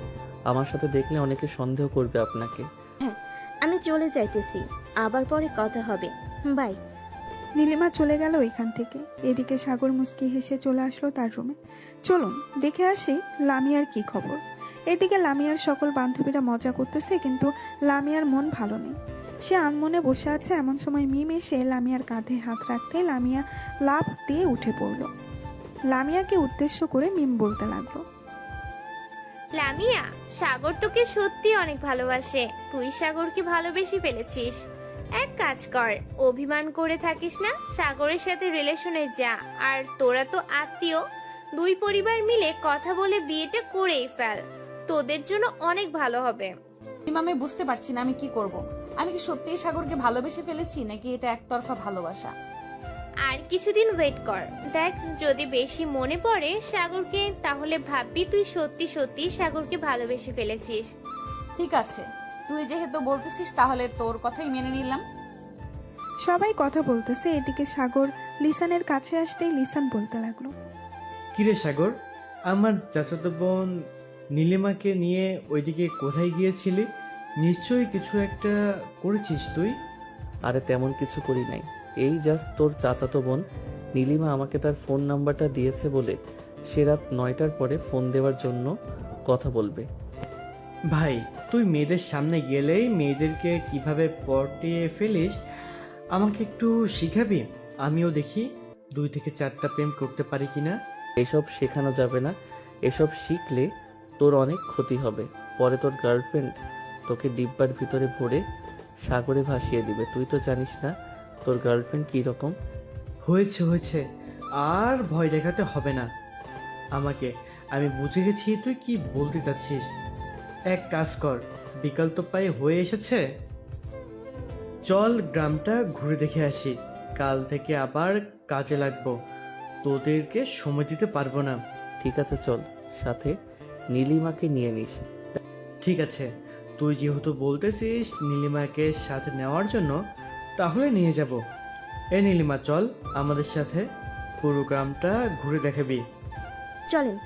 আমার সাথে দেখলে অনেকে সন্দেহ করবে আপনাকে। হ্যাঁ, আমি চলে যাইতেছি, আবার পরে কথা হবে, বাই। নীলিমা চলে গেল ওইখান থেকে। এদিকে সাগর মুচকি হেসে চলে আসলো তার রুমে। চলুন দেখে আসি লামিয়ার কি খবর। এদিকে লামিয়ার সকল বান্ধবীরা মজা করতেছে, কিন্তু লামিয়ার মন ভালো নেই। সে আনমনে বসে আছে। এমন সময় মিম এসে লামিয়ার কাঁধে হাত রাখতে লামিয়া লাফ দিয়ে উঠে পড়ল। লামিয়াকে উদ্দেশ্য করে মিম বলতে লাগলো, লামিয়া, সাগর তোকে সত্যি অনেক ভালোবাসে। তুই সাগরকে ভালোবেসে ফেলেছিস। এক কাজ কর, অভিমান করে থাকিস না, সাগরের সাথে রিলেশনে যা। আর তোরা তো আত্মীয়, দুই পরিবার মিলে কথা বলে বিয়েটা করেই ফেল, তোদের জন্য অনেক ভালো হবে। আমি বুঝতে পারছি না আমি কি করব। আমি কি সত্যিই সাগরকে ভালোবেসে ফেলেছি নাকি এটা একতরফা ভালোবাসা? আর কিছুদিন ওয়েট কর, দেখ যদি বেশি মনে পড়ে সাগরকে, তাহলে ভাববি তুই সত্যি সত্যি সাগরকে ভালোবেসে ফেলেছিস। ঠিক আছে, তুই যেহেতু বলতেছিস তাহলে তোর কথাই মেনে নিলাম। সবাই কথা বলতেছে। এদিকে সাগর লিসানের কাছে আসতেই লিসান বলতে লাগলো, কিরে সাগর, আমার চাচাতো বোন নীলিমাকে নিয়ে ওইদিকে কোথায় গিয়েছিলি? নিশ্চয়ই কিছু একটা করেছিস তুই। আরে তেমন কিছু করি নাই, এই জাস্ট তোর চাচাতো বোন নীলিমা আমাকে তার ফোন নাম্বারটা দিয়েছে বলে সে রাত 9টার পরে ফোন দেওয়ার জন্য কথা বলবে। ভাই, তুই মেয়েদের সামনে গেলেই মেয়েদেরকে কিভাবে পটিয়ে ফেলিস আমাকে একটু শিখাবি? আমিও দেখি 2 থেকে 4টা প্রেম করতে পারি কিনা। এসব শেখানো যাবে না, এসব শিখলে তোর অনেক ক্ষতি হবে। পরে তোর গার্লফ্রেন্ড তোকে ডিব্বার ভিতরে ভরে সাগরে ভাসিয়ে দিবে। তুই তো জানিস না তোর গার্লফ্রেন্ড কি রকম। হয়েছে হয়েছে, আর ভয় দেখাতে হবে না আমাকে। আমি বুঝে গেছি তুই কি বলতে চাচ্ছিস। এক কাজ কর, বিকাল তো প্রায় হয়ে এসেছে, চল গ্রামটা ঘুরে দেখে আসি। কাল থেকে আবার কাজে লাগবো, তোদেরকে সময় দিতে পারবো না। ঠিক আছে চল, সাথে নীলিমাকে নিয়ে নিস। ঠিক আছে, তুই যেহেতু বলতেছিস নীলিমাকে সাথে নেওয়ার জন্য, তাহলে নিয়ে যাব। এ নীলিমা, চল আমাদের সাথে, পুরো গ্রামটা ঘুরে দেখাবি। চলেন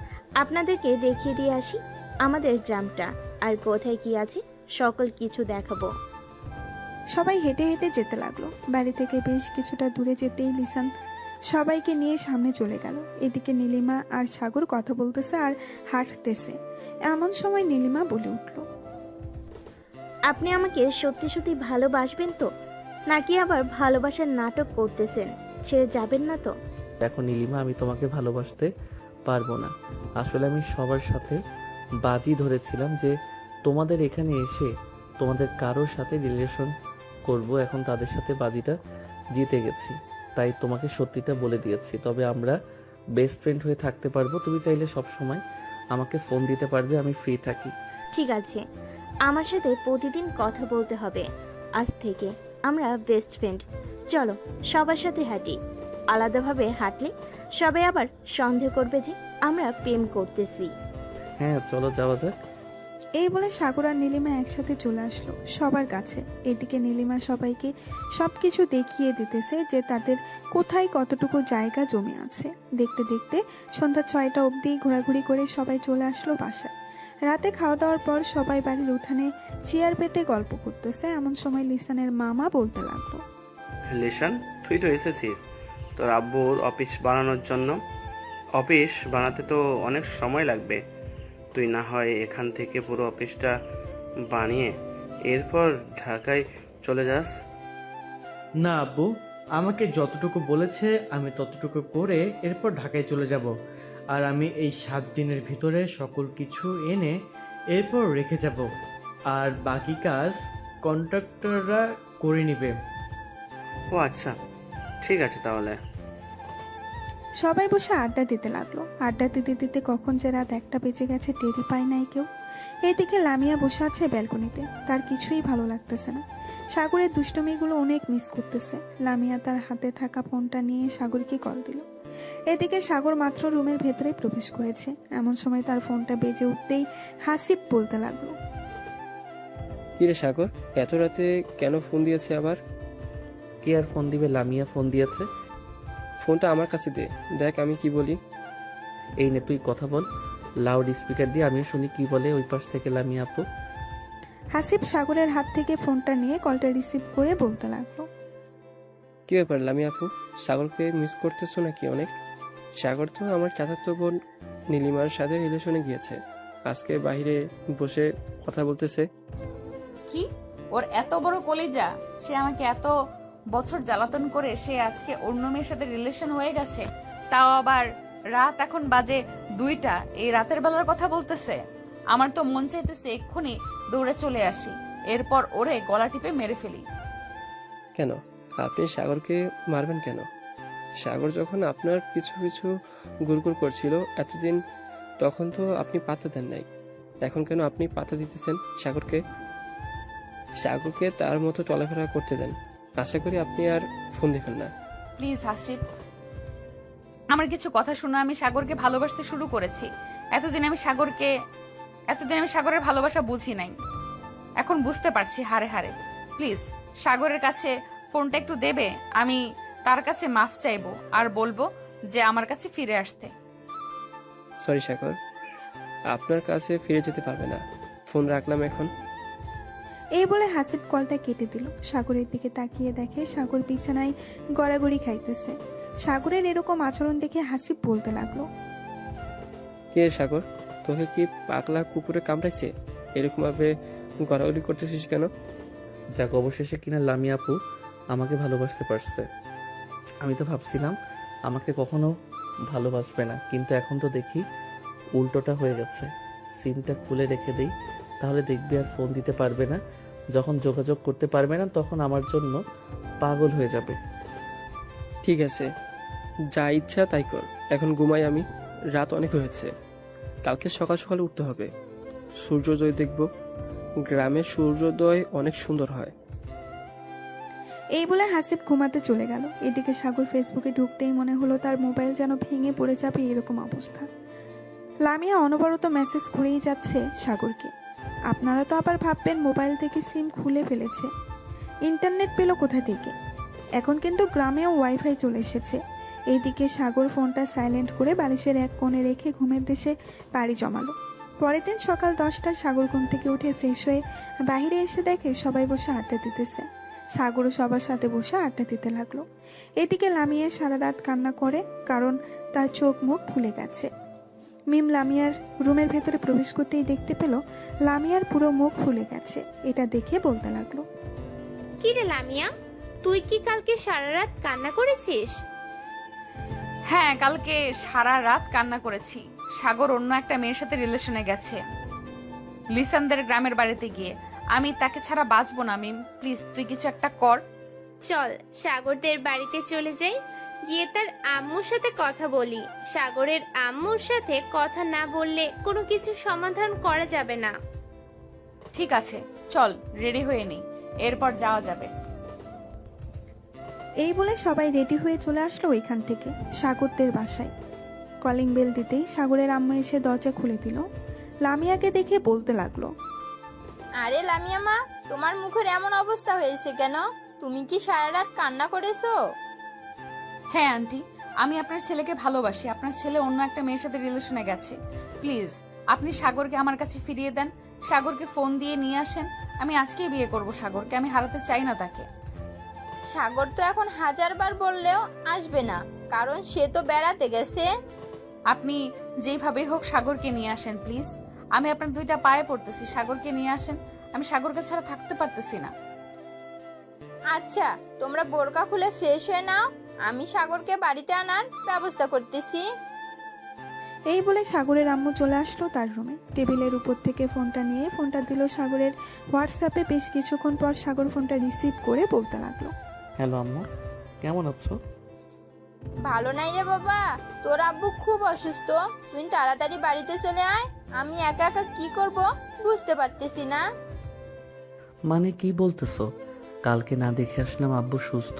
আপনাদেরকে দেখিয়ে দিয়ে আসি আমাদের গ্রামটা, আর কোথায় কি আছে সকল কিছু দেখাবো। সবাই হেঁটে হেঁটে যেতে লাগলো। বাড়ি থেকে বেশ কিছুটা দূরে যেতেই লিসান সবাইকে নিয়ে সামনে চলে গেল। এদিকে নীলিমা আর সাগর কথা বলতেছে আর হাঁটতেছে। এমন সময় নীলিমা বলে উঠল, আপনি আমাকে সত্যি সত্যি ভালোবাসবেন তো, নাকি আবার ভালোবাসার নাটক করতেছেন? ছেড়ে যাবেন না তো? দেখো নীলিমা, আমি তোমাকে ভালোবাসতে পারবো না। আসলে আমি সবার সাথে বাজি ধরেছিলাম যে তোমাদের এখানে এসে তোমাদের কারোর সাথে রিলেশন করব। এখন তাদের সাথে বাজিটা জিতে গেছি, তাই তোমাকে সত্যিটা বলে দিয়েছি। তবে আমরা বেস্ট ফ্রেন্ড হয়ে থাকতে পারবো। তুমি চাইলে সব সময় আমাকে ফোন দিতে পারবে, আমি ফ্রি থাকি। ঠিক আছে, আমার সাথে প্রতিদিন কথা বলতে হবে। আজ থেকে আমরা বেস্ট ফ্রেন্ড। চলো সবার সাথে হাঁটি। আলাদাভাবে হাঁটলে সবাই আবার সন্দেহ করবে যে আমরা প্রেম করতেছি। হ্যাঁ চলো যাওয়া যাক। এই বলে সাগর আর নীলিমা একসাথে চলে আসলো সবার কাছে। এদিকে নীলিমা সবাইকে সবকিছু দেখিয়ে দিতেছে যে তাদের কোথায় কতটুকু জায়গা জমে আছে। দেখতে দেখতে সন্ধ্যা 6টা অবধি ঘোরাঘুরি করে সবাই চলে আসলো বাসায়। রাতে খাওয়া দাওয়ার পর সবাই বাড়ির উঠানে চেয়ার পেতে গল্প করতেছে। এমন সময় লিসানের মামা বলতে লাগলো, লিসান, তুই তো এসেছিস তোর আব্বুর অফিস বানানোর জন্য। অফিস বানাতে তো অনেক সময় লাগবে, তুই না হয় এখান থেকে পুরো অফিসটা বানিয়ে এরপর ঢাকায় চলে যাস। না আব্বু, আমাকে যতটুকু বলেছে আমি ততটুকু করে এরপর ঢাকায় চলে যাব। আর আমি এই 7 দিনের ভিতরে সকল কিছু এনে এরপর রেখে যাব, আর বাকি কাজ কন্ট্রাক্টররা করে নেবে। ও আচ্ছা, ঠিক আছে তাহলে। সবাই বসে আড্ডা দিতে লাগলো। আড্ডা দিতে দিতে কখন যে রাত 1টা বেজে গেছে টেরই পায় নাই কেউ। এদিকে লামিয়া বসে আছে ব্যালকনিতে, তার কিছুই ভালো লাগতেছে না। সাগরের দুষ্টমিগুলো অনেক মিস করতেছে। লামিয়া তার হাতে থাকা ফোনটা নিয়ে সাগরকে কল দিল। এদিকে সাগর মাত্র রুমের ভেতরে প্রবেশ করেছে, এমন সময় তার ফোনটা বেজে উঠতেই হাসিব বলতে লাগলো, কিরে সাগর, এত রাতে কেন ফোন দিয়েছে আবার? কে আর ফোন দিবে? লামিয়া ফোন দিয়েছে। ফোনটা আমার কাছে দে, দেখ আমি কি বলি। এই নে তুই কথা বল, লাউড স্পিকার দিয়ে আমিও শুনি কি বলে ওই পাশ থেকে লামিয়া আপু। হাসিব সাগরের হাত থেকে ফোনটা নিয়ে কলটা রিসিভ করে বলতে লাগলো, কি ব্যাপার লামিয়া আপু, সাগরকে মিস করতেছো নাকি অনেক? সাগর তো আমার চাচাতো বোন নীলিমার সাথে রিলেশনে গিয়েছে, আজকে বাইরে বসে কথা বলতেছে। কি ওর এত বড় কলিজা, সে আমাকে এত বছর জ্বালাতন করে সে আজকে অন্য মেয়ের সাথে রিলেশন হয়ে গেছে, তাও আবার রাত এখন বাজে 2টা, এই রাতের বেলার কথা বলতেছে। আমার তো মন চাইতেছে এক্ষুনি দৌড়ে চলে আসি, এরপর ওরে গলা টিপে মেরে ফেলি। কেন আপনি সাগরকে মারবেন কেন? সাগর যখন আপনার পিছু পিছু গুড়গুড় করছিল এতদিন, তখন তো আপনি পাত্তা দেন নাই, এখন কেন আপনি পাত্তা দিতেছেন সাগরকে? সাগরকে তার মতো চলাফেরা করতে দেন, আশা করি আপনি আর ফোন দিবেন না। প্লিজ হাসিব, আমার কিছু কথা শুনে। আমি সাগরকে ভালোবাসতে শুরু করেছি। এতদিন আমি সাগরের ভালোবাসা বুঝি নাই, এখন বুঝতে পারছি হারে হারে। প্লিজ সাগরের কাছে ফোনটা একটু দেবে, আমি তার কাছে মাফ চাইবো আর বলবো যে আমার কাছে ফিরে আসতে। সরি সাগর, আপনার কাছে ফিরে যেতে পারবে না, ফোন রাখলাম এখন। এই বলে হাসিব কলটা কেটে দিল। সাগরের দিকে তাকিয়ে দেখে সাগর বিছানায় গড়াগড়ি খাইতেছে। সাগরের এরকম আচরণ দেখে হাসিব বলতে লাগলো, কে সাগর, তোকে কি পাগলা কুকুরে কামড়াইছে? এরকম ভাবে গড়াগড়ি করতেছিস কেন? যাক, অবশেষে কিনা লামিয়া আপু আমাকে ভালোবাসতে পারছে। আমি তো ভাবছিলাম আমাকে কখনো ভালোবাসবে না, কিন্তু এখন তো দেখি উল্টোটা হয়ে গেছে। সিমটা খুলে রেখে দেই, তাহলে দেখবি আর ফোন দিতে পারবে না। যখন যোগাযোগ করতে পারবে না তখন আমার জন্য পাগল হয়ে যাবে। ঠিক আছে, যা ইচ্ছা তাই কর, এখন ঘুমাই আমি, রাত অনেক হয়েছে, কালকে সকাল সকালে উঠতে হবে, সূর্যোদয় দেখব। গ্রামের সূর্যোদয় অনেক সুন্দর হয়। এই বলে হাসিব ঘুমাতে চলে গেল। এদিকে সাগর ফেসবুকে ঢুকতেই মনে হলো তার মোবাইল যেন ভেঙে পড়ে যাবে এরকম অবস্থা। লামিয়া অনবরত মেসেজ করেই যাচ্ছে সাগরকে। আপনারা তো আবার ভাববেন মোবাইল থেকে সিম খুলে ফেলেছে, ইন্টারনেট পেল কোথা থেকে? এখন কিন্তু গ্রামেও ওয়াইফাই চলে এসেছে। এইদিকে সাগর ফোনটা সাইলেন্ট করে বালিশের এক কোণে রেখে ঘুমের দেশে পাড়ি জমালো। পরের দিন সকাল 10টায় সাগর ঘুম থেকে উঠে ফ্রেশ হয়ে বাইরে এসে দেখে সবাই বসে আড্ডা দিতেছে। সাগরও সবার সাথে বসে আড্ডা দিতে লাগলো। এদিকে লামিয়া সারা রাত কান্না করে, কারণ তার চোখ মুখ ফুলে গেছে। মিম লামিয়ার রুমের ভেতরে প্রবেশ করতেই দেখতে পেল লামিয়ার পুরো মুখ ফুলে গেছে। এটা দেখে বলতে লাগলো, কি রে লামিয়া, তুই কি কালকে সারা রাত কান্না করেছিস? হ্যাঁ, কালকে সারা রাত কান্না করেছি। সাগর অন্য একটা মেয়ের সাথে রিলেশনে গেছে, লিসানদের গ্রামের বাড়িতে গিয়ে। আমি তাকে ছাড়া বাঁচবো না। মিম প্লিজ তুই কিছু একটা কর। চল সাগরদের বাড়িতে চলে যাই, গিয়ে তার আম্মুর সাথে কথা বলি। সাগরের আম্মুর সাথে কথা না বললে কোনো কিছু সমাধান করা যাবে না। ঠিক আছে, চল রেডি হয়ে নেই, এরপর যাওয়া যাবে। এই বলে সবাই রেডি হয়ে চলে আসলো ওইখান থেকে সাগরদের বাসায়। কলিং বেল দিতেই সাগরের আম্মু এসে দরজা খুলে দিল। লামিয়াকে দেখে বলতে লাগলো, আরে লামিয়া মা, তোমার মুখের এমন অবস্থা হয়েছে কেন? তুমি কি সারা রাত কান্না করেছো? হ্যাঁ আন্টি, আমি আপনার ছেলেকে ভালোবাসি। আপনার ছেলে অন্য একটা মেয়ের সাথে রিলেশনে গেছে। প্লিজ আপনি সাগরকে আমার কাছে ফিরিয়ে দেন। সাগরকে ফোন দিয়ে নিয়ে আসেন। আমি আজকেই বিয়ে করব সাগরকে, আমি হারাতে চাই না তাকে। সাগর তো এখন 1000বার বললেও আসবে না, কারণ সে তো বেড়াতে গেছে। আপনি যেভাবেই হোক সাগরকে নিয়ে আসেন প্লিজ। আমি আপনার 2টা পায়ে পড়তেছি, সাগরকে নিয়ে আসেন। আমি সাগরকে ছাড়া থাকতে পারতেছি না। আচ্ছা, তোমরা বোরকা খুলে ফ্রেশ হয়ে নাও, আমি সাগরকে বাড়িতে আনার ব্যবস্থা করতেছি। এই বলে সাগরের আম্মু চলে আসলো তার রুমে। টেবিলের উপর থেকে ফোনটা নিয়ে ফোনটা দিল সাগরের হোয়াটসঅ্যাপে। বেশ কিছুক্ষণ পর সাগর ফোনটা রিসিভ করে বলতে লাগলো, হ্যালো আম্মু, কেমন আছো? ভালো নাই রে বাবা, তোর আব্বু খুব অসুস্থ, তুই তাড়াতাড়ি বাড়িতে চলে আয়। আমি একা একা কি করব বুঝতে পারতেছি না। মানে কি বলতেছো? কালকে না দেখে আসলাম আব্বু সুস্থ,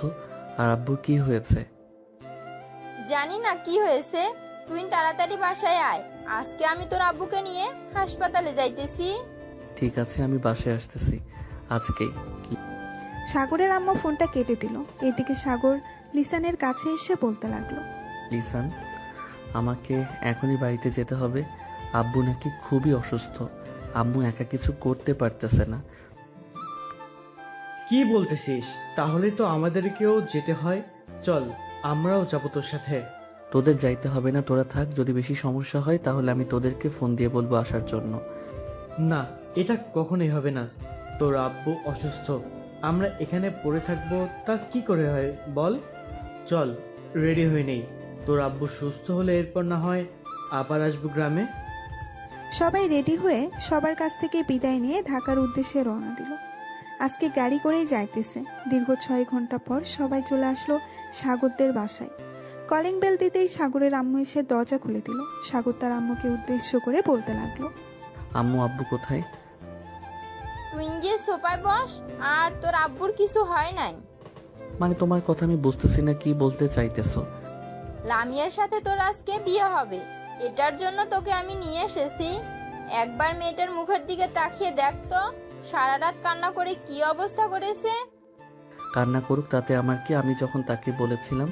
আর আব্বুর কি হয়েছে? জানি না কি হয়েছে, তুই তাড়াতাড়ি বাসায় আয়। আজকে আমি তোর আব্বুকে নিয়ে হাসপাতালে যাইতেছি। ঠিক আছে, আমি বাসায় আসতেছি আজকেই। সাগরের আম্মু ফোনটা কেটে দিল। এদিকে সাগর লিসানের কাছে এসে বলতে লাগলো, লিসান, আমাকে এখনই বাড়িতে যেতে হবে। আব্বু নাকি খুবই অসুস্থ, আম্মু একা কিছু করতে পারতেছে না। কি বলতেছিস? তাহলে তো আমাদেরকেও যেতে হয়। চল, আমরাও যাবো তোর সাথে। তোদের যাইতে হবে না, তোরা থাক। যদি বেশি সমস্যা হয় তাহলে আমি তোদেরকে ফোন দিয়ে বলবো আসার জন্য। না, এটা কখনোই হবে না। তোর আব্বু অসুস্থ, আমরা এখানে পড়ে থাকবো তা কি করে হয় বল? চল, রেডি হয়ে নেই। তোর আব্বু সুস্থ হলে এরপর না হয় আবার আসবো গ্রামে। সবাই রেডি হয়ে সবার কাছ থেকে বিদায় নিয়ে ঢাকার উদ্দেশ্যে রওনা দিল। আজকে গাড়ি করেই যাইতেছে। দীর্ঘ 6 ঘন্টা পর সবাই চলে আসলো সাগরদের বাসায়। কলিং বেল দিতেই সাগরের আম্মু এসে দরজা খুলে দিল। সাগর তার আম্মুকে উদ্দেশ্য করে বলতে লাগলো, আম্মু আব্বু কোথায়? তুই গিয়ে সোফায় বস, আর তোর আব্বুর কিছু হয় নাই। মানে তোমার কথা আমি বুঝতেছি না, কি বলতে চাইতেছো? লামিয়ার সাথে তোর আজকে বিয়ে হবে, এটার জন্য তোকে আমি নিয়ে এসেছি। একবার মেয়েটার মুখের দিকে তাকিয়ে দেখ তো, সারা রাত কান্না করে কি অবস্থা করেছে। কান্না করুক, তাতে আমার কি? আমি যখন তাকে বলেছিলাম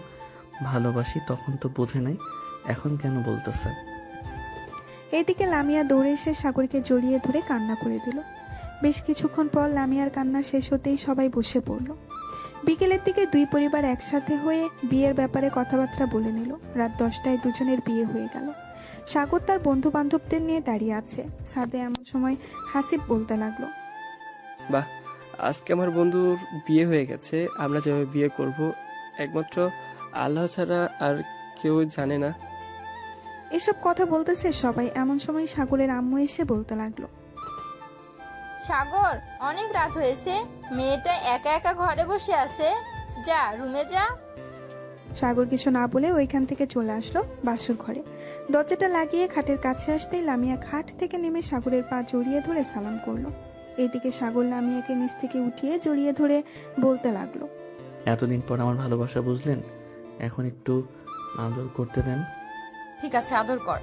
ভালোবাসি তখন তো বোঝে নাই, এখন কেন বলতেছে? এদিকে লামিয়া দৌড়ে এসে সাগরকে জড়িয়ে ধরে কান্না করে দিল। বেশ কিছুক্ষণ পর লামিয়ার কান্না শেষ হতেই সবাই বসে পড়ল। বিকেলের দিকে দুই পরিবার একসাথে হয়ে বিয়ের ব্যাপারে কথাবার্তা বলে নিল। রাত 10টায় দুজনের বিয়ে হয়ে গেল। সাগর তার বন্ধু বান্ধবদের নিয়ে দাঁড়িয়ে আছে। সাদে এমন সময় হাসিব বলতে লাগলো, বাহ, আজকে আমার বন্ধুর বিয়ে হয়ে গেছে। আমরা যেভাবে বিয়ে করব একমাত্র আল্লাহ ছাড়া আর কেউ জানে না। এসব কথা বলতেছে সবাই। এমন সময় সাগরের আম্মু এসে বলতে লাগলো, সাগর, অনেক রাত হয়েছে, মেয়েটা একা একা ঘরে বসে আছে, যা রুমে যা। সাগর কিছু না বলে ওইখান থেকে চলে আসলো বাসর ঘরে। দরজাটা লাগিয়ে খাটের কাছে আসতেই লামিয়া খাট থেকে নেমে সাগরের পা জড়িয়ে ধরে সালাম করলো। এদিকে সাগর লামিয়াকে নিচ থেকে উঠিয়ে জড়িয়ে ধরে বলতে লাগলো, এতদিন পর আমার ভালোবাসা বুঝলেন, এখন একটু আদর করতে দেন। ঠিক আছে, আদর কর।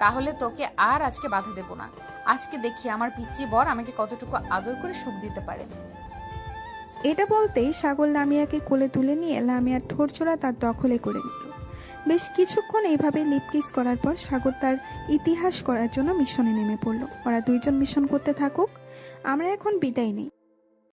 তাহলে তোকে আর আজকে বাধা দেব না। আজকে দেখি আমার পিচ্চি বর আমাকে কতটুকু আদর করে সুখ দিতে পারে। এটা বলতেই সাগর লামিয়াকে কোলে তুলে নিয়ে লামিয়ার ঠোঁটজোড়া তার দখলে করে নিল। বেশ কিছুক্ষণ এইভাবে লিপকিস করার পর সাগর তার ইতিহাস করার জন্য মিশনে নেমে পড়ল। ওরা দুইজন মিশন করতে থাকুক, আমরা এখন বিদায় নেই।